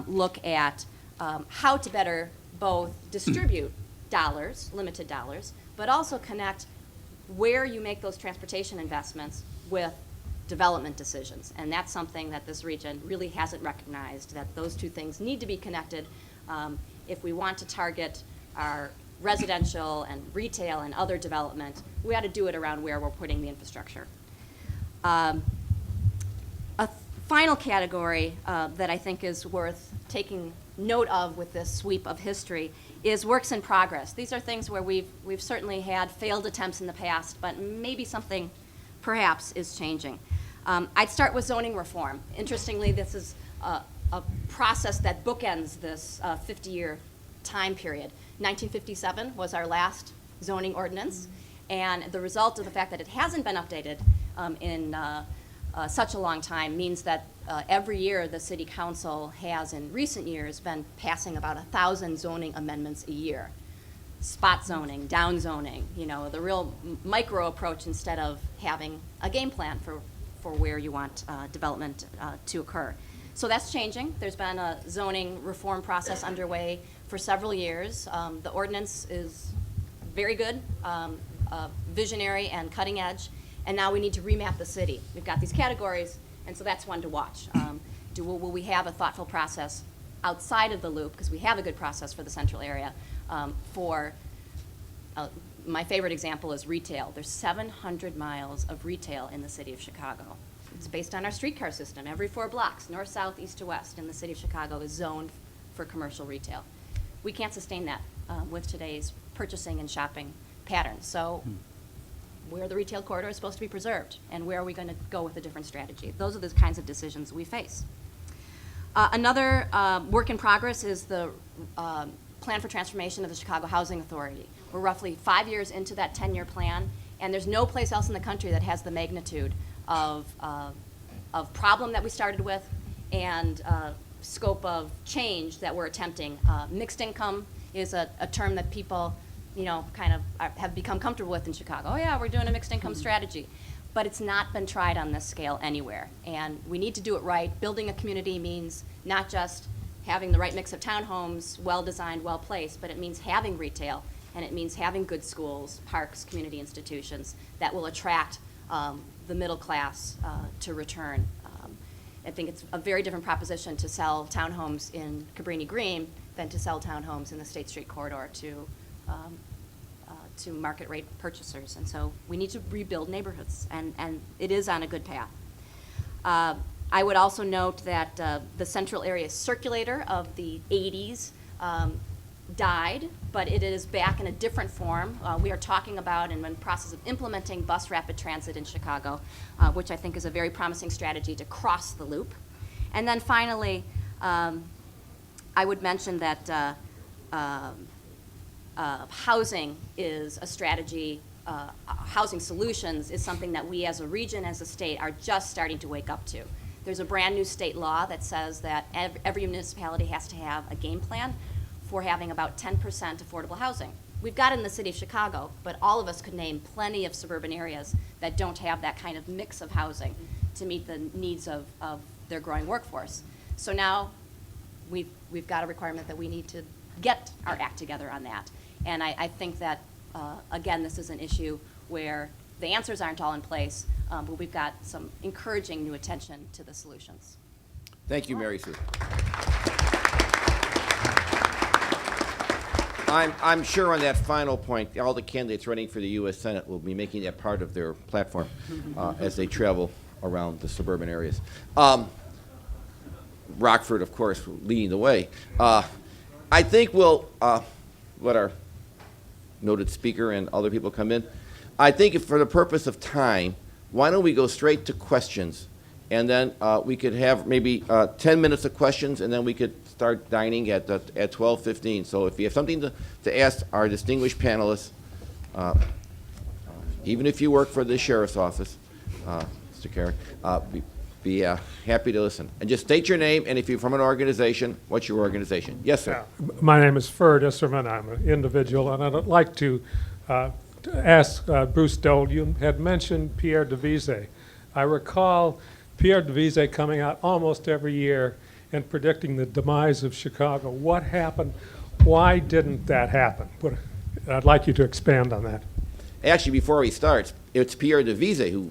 look at how to better both distribute dollars, limited dollars, but also connect where you make those transportation investments with development decisions. And that's something that this region really hasn't recognized, that those two things need to be connected if we want to target our residential and retail and other development. We ought to do it around where we're putting the infrastructure. A final category that I think is worth taking note of with this sweep of history is works in progress. These are things where we've certainly had failed attempts in the past, but maybe something perhaps is changing. I'd start with zoning reform. Interestingly, this is a process that bookends this 50-year time period. 1957 was our last zoning ordinance, and the result of the fact that it hasn't been updated in such a long time means that every year the city council has in recent years been passing about 1,000 zoning amendments a year. Spot zoning, down zoning, the real micro approach instead of having a game plan for where you want development to occur. So that's changing. There's been a zoning reform process underway for several years. The ordinance is very good, visionary and cutting edge, and now we need to remap the city. We've got these categories, and so that's one to watch. Will we have a thoughtful process outside of the loop, because we have a good process for the central area, my favorite example is retail. There's 700 miles of retail in the city of Chicago. It's based on our streetcar system. Every 4 blocks, north, south, east to west in the city of Chicago is zoned for commercial retail. We can't sustain that with today's purchasing and shopping patterns. So where the retail corridor is supposed to be preserved, and where are we going to go with a different strategy? Those are the kinds of decisions we face. Another work in progress is the plan for transformation of the Chicago Housing Authority. We're roughly 5 years into that 10-year plan, and there's no place else in the country that has the magnitude of problem that we started with and scope of change that we're attempting. Mixed income is a term that people, kind of have become comfortable with in Chicago. Oh yeah, we're doing a mixed income strategy. But it's not been tried on this scale anywhere. And we need to do it right. Building a community means not just having the right mix of townhomes, well-designed, well-placed, but it means having retail, and it means having good schools, parks, community institutions that will attract the middle class to return. I think it's a very different proposition to sell townhomes in Cabrini Green than to sell townhomes in the State Street corridor to market rate purchasers. And so we need to rebuild neighborhoods, and it is on a good path. I would also note that the Central Area Circulator of the 80s died, but it is back in a different form. We are talking about and in the process of implementing bus rapid transit in Chicago, which I think is a very promising strategy to cross the loop. And then finally, I would mention that housing is a strategy. Housing solutions is something that we as a region, as a state, are just starting to wake up to. There's a brand new state law that says that every municipality has to have a game plan for having about 10% affordable housing. We've got it in the city of Chicago, but all of us could name plenty of suburban areas that don't have that kind of mix of housing to meet the needs of their growing workforce. So now we've got a requirement that we need to get our act together on that. And I think that, again, this is an issue where the answers aren't all in place, but we've got some encouraging new attention to the solutions. Thank you, Mary Sue. I'm sure on that final point, all the candidates running for the U.S. Senate will be making that part of their platform as they travel around the suburban areas. Rockford, of course, leading the way. I think we'll let our noted speaker and other people come in. I think if for the purpose of time, why don't we go straight to questions? And then we could have maybe 10 minutes of questions, and then we could start dining at 12:15. So if you have something to ask our distinguished panelists, even if you work for the sheriff's office, Mr. Carey, be happy to listen. And just state your name, and if you're from an organization, what's your organization? Yes, sir. My name is Ferd Isserman. I'm an individual, and I'd like to ask Bruce Dole, you had mentioned Pierre Devise. I recall Pierre Devise coming out almost every year and predicting the demise of Chicago. What happened? Why didn't that happen? I'd like you to expand on that. Actually, before he starts, it's Pierre Devise who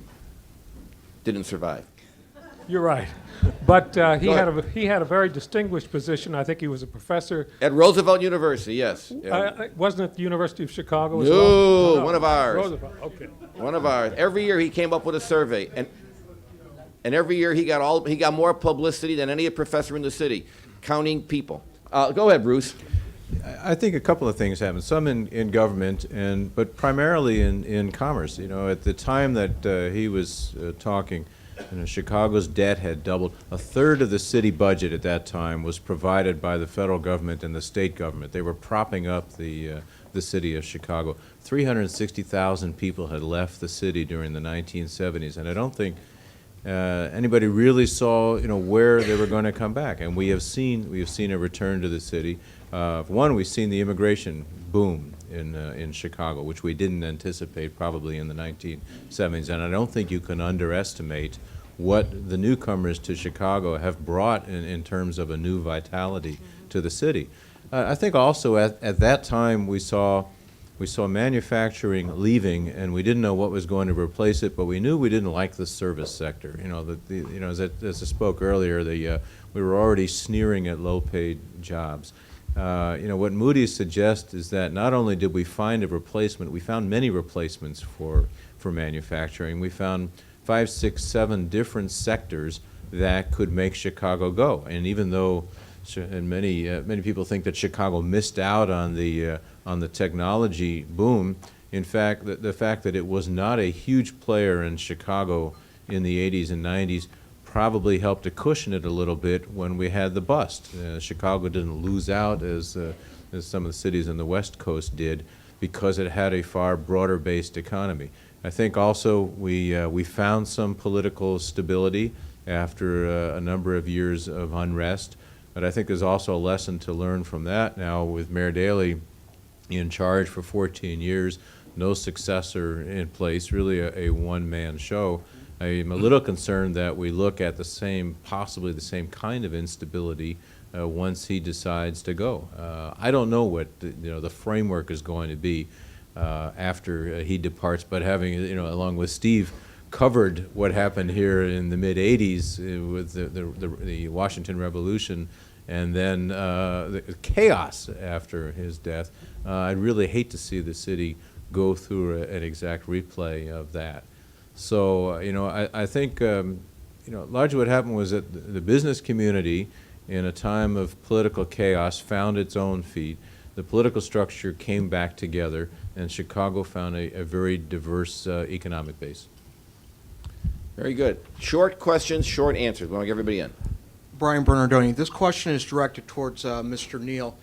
didn't survive. You're right. But he had a very distinguished position. I think he was a professor. At Roosevelt University, yes. Wasn't it the University of Chicago as No, well? No, one of ours. Roosevelt, okay. One of ours. Every year he came up with a survey, and every year he got more publicity than any professor in the city, counting people. Go ahead, Bruce. I think a couple of things happened. Some in government, but primarily in commerce. You know, at the time that he was talking, Chicago's debt had doubled. A third of the city budget at that time was provided by the federal government and the state government. They were propping up the city of Chicago. 360,000 people had left the city during the 1970s, and I don't think anybody really saw, where they were going to come back. And we have seen a return to the city. One, we've seen the immigration boom in Chicago, which we didn't anticipate probably in the 1970s. And I don't think you can underestimate what the newcomers to Chicago have brought in terms of a new vitality to the city. I think also at that time we saw manufacturing leaving, and we didn't know what was going to replace it, but we knew we didn't like the service sector. As I spoke earlier, we were already sneering at low-paid jobs. What Moody's suggests is that not only did we find a replacement, we found many replacements for manufacturing. We found 5, 6, 7 different sectors that could make Chicago go. And even though, and many people think that Chicago missed out on the technology boom, in fact, the fact that it was not a huge player in Chicago in the 80s and 90s probably helped to cushion it a little bit when we had the bust. Chicago didn't lose out as some of the cities on the West Coast did because it had a far broader-based economy. I think also we found some political stability after a number of years of unrest. But I think there's also a lesson to learn from that now with Mayor Daley in charge for 14 years, no successor in place, really a one-man show. I'm a little concerned that we look at the same, possibly the same kind of instability once he decides to go. I don't know what the framework is going to be after he departs, but having, along with Steve, covered what happened here in the mid-'80s with the Washington Revolution and then the chaos after his death, I'd really hate to see the city go through an exact replay of that. So, I think, largely what happened was that the business community, in a time of political chaos, found its own feet. The political structure came back together, and Chicago found a very diverse economic base. Very good. Short questions, short answers. We want to get everybody in. Brian Bernardoni. This question is directed towards Mr. Neal.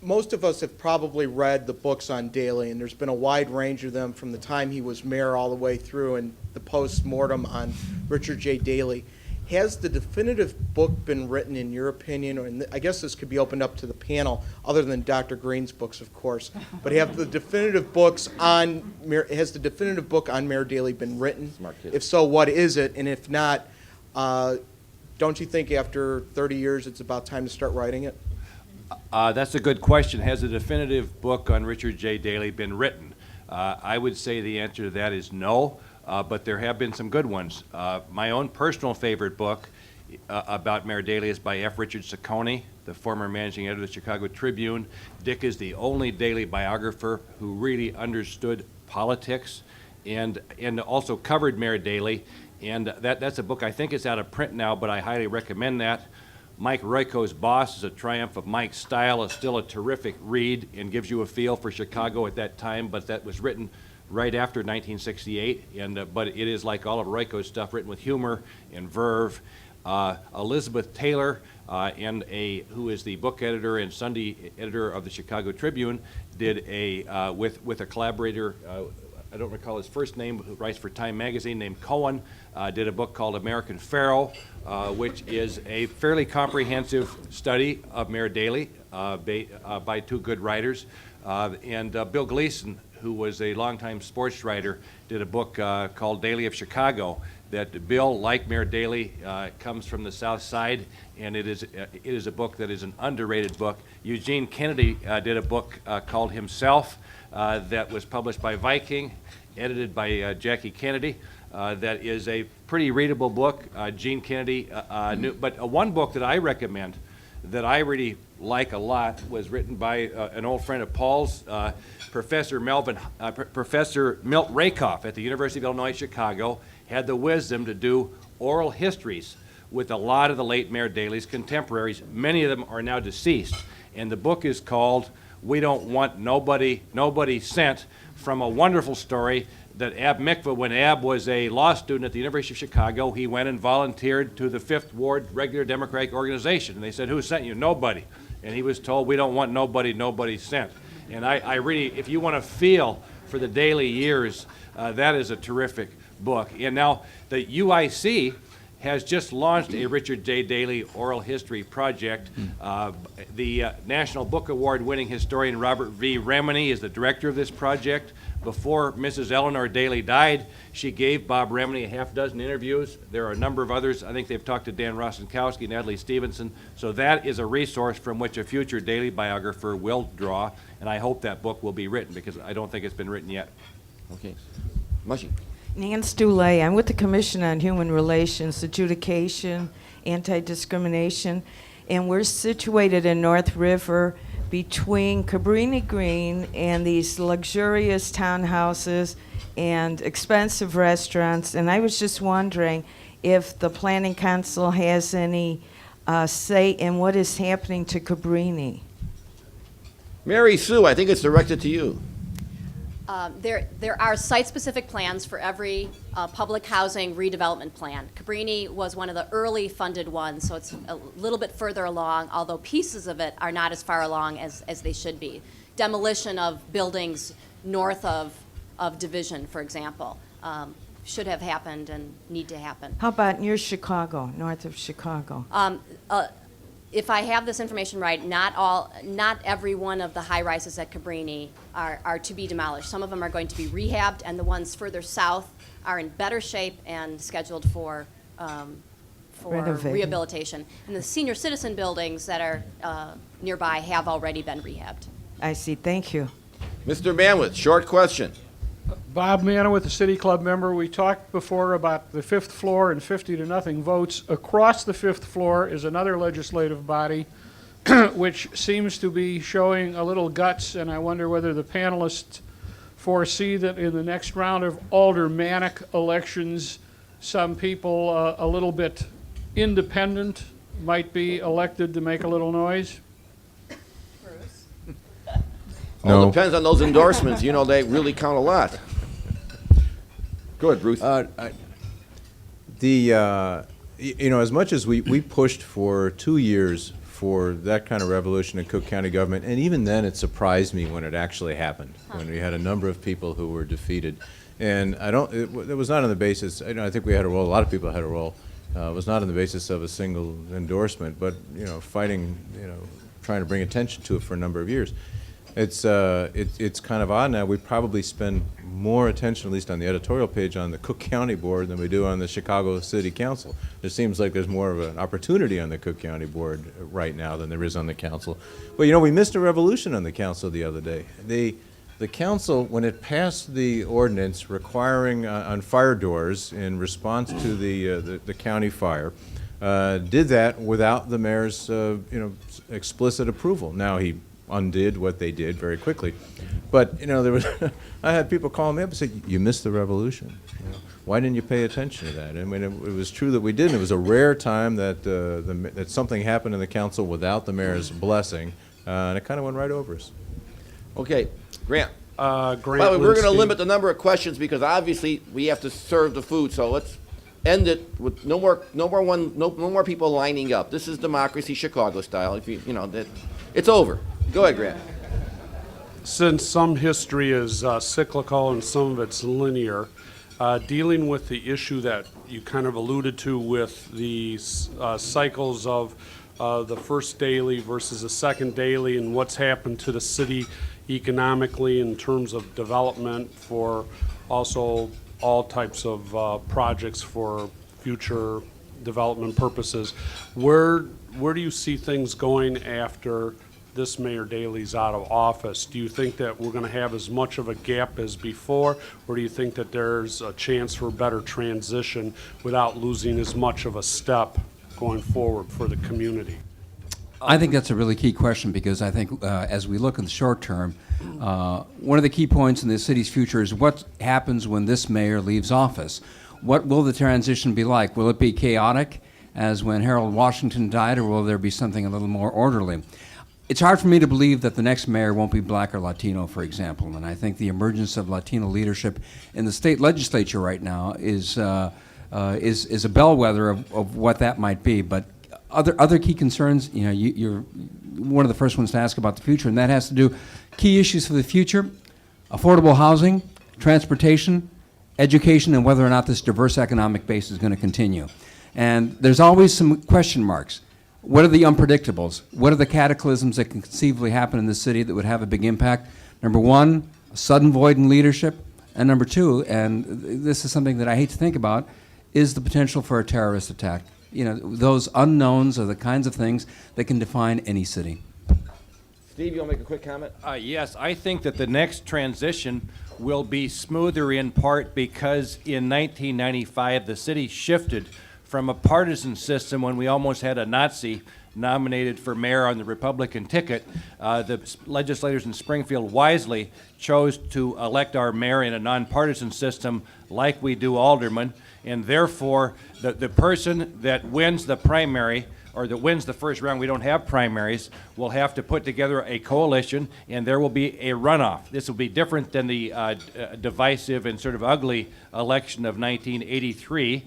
Most of us have probably read the books on Daley, and there's been a wide range of them from the time he was mayor all the way through and the post-mortem on Richard J. Daley. Has the definitive book been written, in your opinion, or I guess this could be opened up to the panel, other than Dr. Green's books, of course, but has the definitive book on Mayor Daley been written? Smart kid. If so, what is it? And if not, don't you think after 30 years it's about time to start writing it? That's a good question. Has a definitive book on Richard J. Daley been written? I would say the answer to that is no, but there have been some good ones. My own personal favorite book about Mayor Daley is by F. Richard Ciccone, the former managing editor of the Chicago Tribune. Dick is the only Daley biographer who really understood politics and also covered Mayor Daley. And that's a book, I think it's out of print now, but I highly recommend that. Mike Royko's Boss is a triumph of Mike's style. It's still a terrific read and gives you a feel for Chicago at that time, but that was written right after 1968. But it is, like all of Royko's stuff, written with humor and verve. Elizabeth Taylor, who is the book editor and Sunday editor of the Chicago Tribune, did with a collaborator, I don't recall his first name, who writes for Time magazine, named Cohen, did a book called American Pharaoh, which is a fairly comprehensive study of Mayor Daley by two good writers. Bill Gleason, who was a longtime sports writer, did a book called Daley of Chicago. That Bill, like Mayor Daley, comes from the South Side, and it is a book that is an underrated book. Eugene Kennedy did a book called Himself that was published by Viking, edited by Jackie Kennedy. That is a pretty readable book. Gene Kennedy but one book that I recommend that I really like a lot was written by an old friend of Paul's, Professor Milt Rakoff at the University of Illinois Chicago, had the wisdom to do oral histories with a lot of the late Mayor Daley's contemporaries. Many of them are now deceased. And the book is called We Don't Want Nobody Sent, from a wonderful story that Ab Mikva, when Ab was a law student at the University of Chicago, he went and volunteered to the 5th Ward Regular Democratic Organization. And they said, who sent you? Nobody. And he was told, we don't want nobody sent. And I really, if you want to feel for the Daley years, that is a terrific book. And now the UIC has just launched a Richard J. Daley oral history project. The National Book Award winning historian Robert V. Remini is the director of this project. Before Mrs. Eleanor Daley died, she gave Bob Remini a half-dozen interviews. There are a number of others. I think they've talked to Dan Rostenkowski, Natalie Stevenson. So that is a resource from which a future Daley biographer will draw, and I hope that book will be written, because I don't think it's been written yet. Okay. Mushy. Nance Dulay. I'm with the Commission on Human Relations, Adjudication, Anti-Discrimination, and we're situated in North River between Cabrini Green and these luxurious townhouses and expensive restaurants. And I was just wondering if the Planning Council has any say in what is happening to Cabrini. Mary Sue, I think it's directed to you. There are site-specific plans for every public housing redevelopment plan. Cabrini was one of the early funded ones, so it's a little bit further along, although pieces of it are not as far along as they should be. Demolition of buildings north of Division, for example, should have happened and need to happen. How about near Chicago, north of Chicago? if I have this information right, not every one of the high-rises at Cabrini are to be demolished. Some of them are going to be rehabbed, and the ones further south are in better shape and scheduled for Renovating. rehabilitation. And the senior citizen buildings that are nearby have already been rehabbed. I see, thank you. Mr. Manwith, short question. Bob Manowith, a City Club member. We talked before about the fifth floor and 50-0 votes. Across the fifth floor is another legislative body which seems to be showing a little guts, and I wonder whether the panelists foresee that in the next round of aldermanic elections, some people a little bit independent might be elected to make a little noise. All No. depends on those endorsements. You know, they really count a lot. Go ahead, Bruce. You know, as much as we pushed for 2 years for that kind of revolution in Cook County government, and even then it surprised me when it actually happened, when we had a number of people who were defeated. And it was not on the basis, I think we had a role, a lot of people had a role. It was not on the basis of a single endorsement, but, you know, fighting, you know, trying to bring attention to it for a number of years. It's kind of odd now. We probably spend more attention, at least on the editorial page, on the Cook County Board than we do on the Chicago City Council. It seems like there's more of an opportunity on the Cook County Board right now than there is on the council. But, you know, we missed a revolution on the council the other day. The council, when it passed the ordinance requiring on fire doors in response to the county fire, did that without the mayor's explicit approval. Now he undid what they did very quickly, but you know there was I had people calling me up and say, "You missed the revolution. You know, why didn't you pay attention to that?" I mean, it was true that we didn't. It was a rare time that that something happened in the council without the mayor's blessing, and it kind of went right over us. Okay, Grant. Grant By the way, we're going to Linsky. limit the number of questions because obviously we have to serve the food. So let's end it with no more people lining up. This is democracy, Chicago style. If you know that, it's over. Go ahead, Grant. Since some history is cyclical and some of it's linear, dealing with the issue that you kind of alluded to with the cycles of the first daily versus the second daily and what's happened to the city economically in terms of development for also all types of projects for future development purposes. Where do you see things going after this Mayor Daley's out of office? Do you think that we're going to have as much of a gap as before, or do you think that there's a chance for better transition without losing as much of a step going forward for the community? I think that's a really key question because I think as we look in the short term, one of the key points in the city's future is what happens when this mayor leaves office. What will the transition be like? Will it be chaotic as when Harold Washington died, or will there be something a little more orderly? It's hard for me to believe that the next mayor won't be black or Latino, for example, and I think the emergence of Latino leadership in the state legislature right now is a bellwether of what that might be. But other key concerns, you know, you're one of the first ones to ask about the future, and that has to do key issues for the future: affordable housing, transportation, education, and whether or not this diverse economic base is going to continue. And there's always some question marks. What are the unpredictables? What are the cataclysms that can conceivably happen in the city that would have a big impact? Number one, a sudden void in leadership. And number two, and this is something that I hate to think about, is the potential for a terrorist attack. You know, those unknowns are the kinds of things that can define any city. Steve, you want to make a quick comment? Yes, I think that the next transition will be smoother in part because in 1995 the city shifted from a partisan system when we almost had a Nazi nominated for mayor on the Republican ticket. The legislators in Springfield wisely chose to elect our mayor in a nonpartisan system like we do aldermen, and therefore the person that wins the primary or that wins the first round, we don't have primaries, will have to put together a coalition, and there will be a runoff. This will be different than the divisive and sort of ugly election of 1983.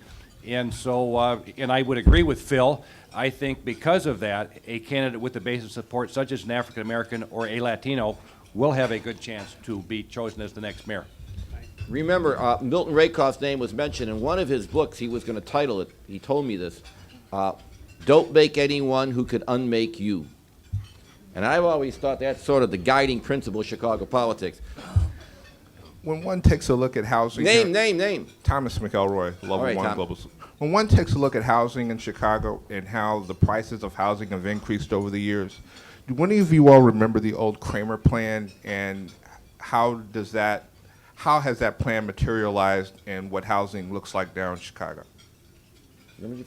And so, and I would agree with Phil, I think because of that, a candidate with the base of support, such as an African American or a Latino, will have a good chance to be chosen as the next mayor. Remember, Milton Rakoff's name was mentioned in one of his books. He was going to title it, he told me this, Don't make anyone who could unmake you. And I've always thought that's sort of the guiding principle of Chicago politics. When one takes a look at housing, Name. Thomas McElroy, Level All right, 1 Tom. Global. When one takes a look at housing in Chicago and how the prices of housing have increased over the years, do any of you all remember the old Kramer plan, and how has that plan materialized and what housing looks like now in Chicago? You're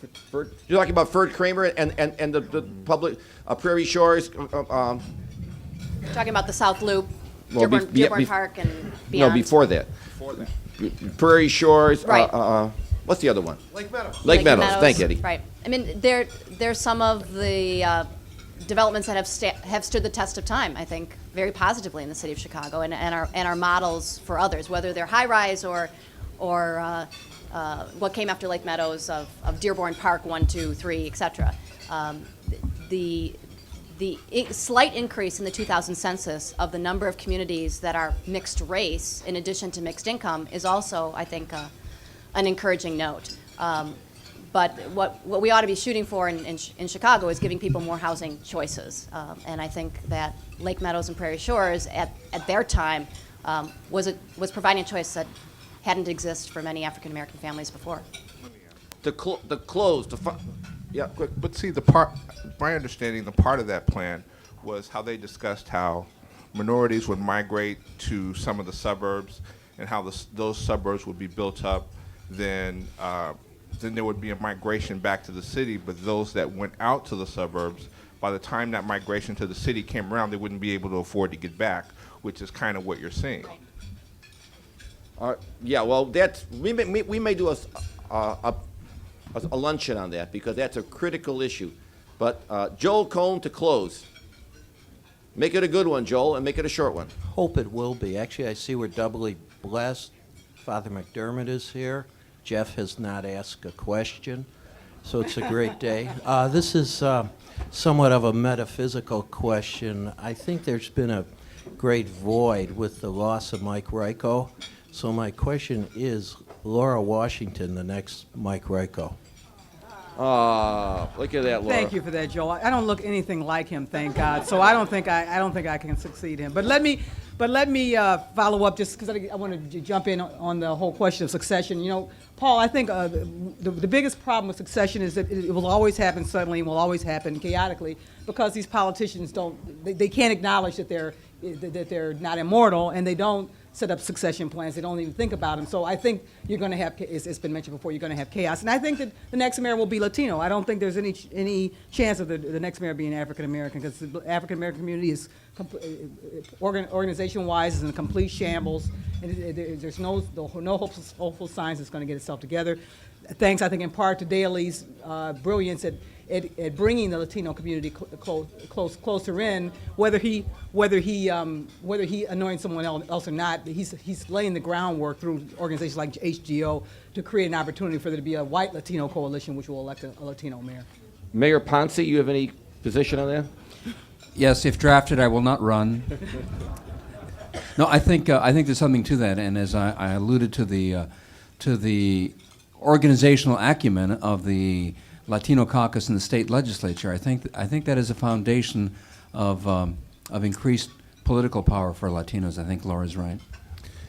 talking about Ferd Kramer and the public Prairie Shores. Talking about the South Loop, Well, Dearborn Park and beyond. No, before that. Prairie Shores. Right. What's the other one? Lake Meadows. Lake Meadows. Thank you, Eddie. Right. I mean, there's some of the developments that have stood the test of time, I think, very positively in the city of Chicago, and are models for others, whether they're high-rise or what came after Lake Meadows of Dearborn Park 1, 2, 3, et cetera. The slight increase in the 2000 census of the number of communities that are mixed race, in addition to mixed income, is also, I think, an encouraging note. But what we ought to be shooting for in Chicago is giving people more housing choices. And I think that Lake Meadows and Prairie Shores, at their time, was providing a choice that hadn't existed for many African American families before. Yeah, quick. But see, my understanding, the part of that plan was how they discussed how minorities would migrate to some of the suburbs and how those suburbs would be built up. Then there would be a migration back to the city, but those that went out to the suburbs, by the time that migration to the city came around, they wouldn't be able to afford to get back, which is kind of what you're seeing. Yeah, well, we may do a luncheon on that, because that's a critical issue. But Joel Cohn to close. Make it a good one, Joel, and make it a short one. Hope it will be. Actually, I see we're doubly blessed. Father McDermott is here. Jeff has not asked a question, so it's a great day. This is somewhat of a metaphysical question. I think there's been a great void with the loss of Mike Ryko. So my question is, Laura Washington, the next Mike Ryko? Look at that, Laura. Thank you for that, Joel. I don't look anything like him, thank God. So I don't think I can succeed him. But let me follow up, just because I want to jump in on the whole question of succession. You know, Paul, I think the biggest problem with succession is that it will always happen suddenly and will always happen chaotically, because these politicians they can't acknowledge that they're not immortal, and they don't set up succession plans. They don't even think about them. So I think you're going to have, it's been mentioned before, you're going to have chaos. And I think that the next mayor will be Latino. I don't think there's any chance of the next mayor being African American, because the African American community is organization-wise is in a complete shambles, and there's no hopeful signs it's going to get itself together. Thanks, I think, in part to Daley's brilliance at bringing the Latino community closer in, whether he anoints someone else or not. He's laying the groundwork through organizations like HGO to create an opportunity for there to be a white Latino coalition, which will elect a Latino mayor. Mayor Ponce, you have any position on that? Yes, if drafted, I will not run. No, I think there's something to that, and as I alluded to the organizational acumen of the Latino caucus in the state legislature, I think that is a foundation of increased political power for Latinos. I think Laura's right.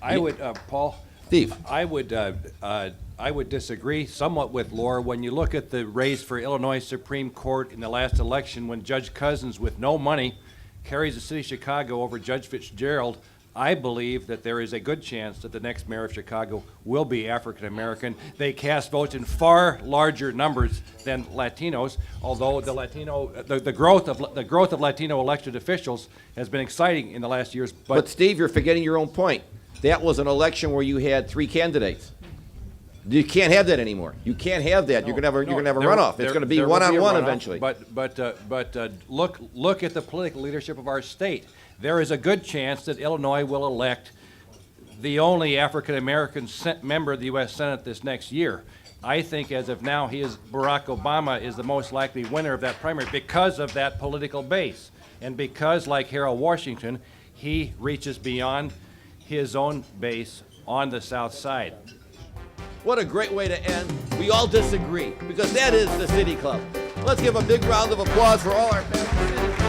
I would, Paul. Steve. I would disagree somewhat with Laura. When you look at the race for Illinois Supreme Court in the last election, when Judge Cousins, with no money, carries the city of Chicago over Judge Fitzgerald, I believe that there is a good chance that the next mayor of Chicago will be African American. They cast votes in far larger numbers than Latinos, although the growth of Latino elected officials has been exciting in the last years. But Steve, you're forgetting your own point. That was an election where you had 3 candidates. You can't have that anymore. You can't have that. You're gonna have a runoff. It's gonna be one-on-one eventually. But look at the political leadership of our state. There is a good chance that Illinois will elect the only African-American member of the U.S. Senate this next year. I think as of now, Barack Obama is the most likely winner of that primary because of that political base. And because, like Harold Washington, he reaches beyond his own base on the South Side. What a great way to end. We all disagree, because that is the City Club. Let's give a big round of applause for all our fabulous citizens.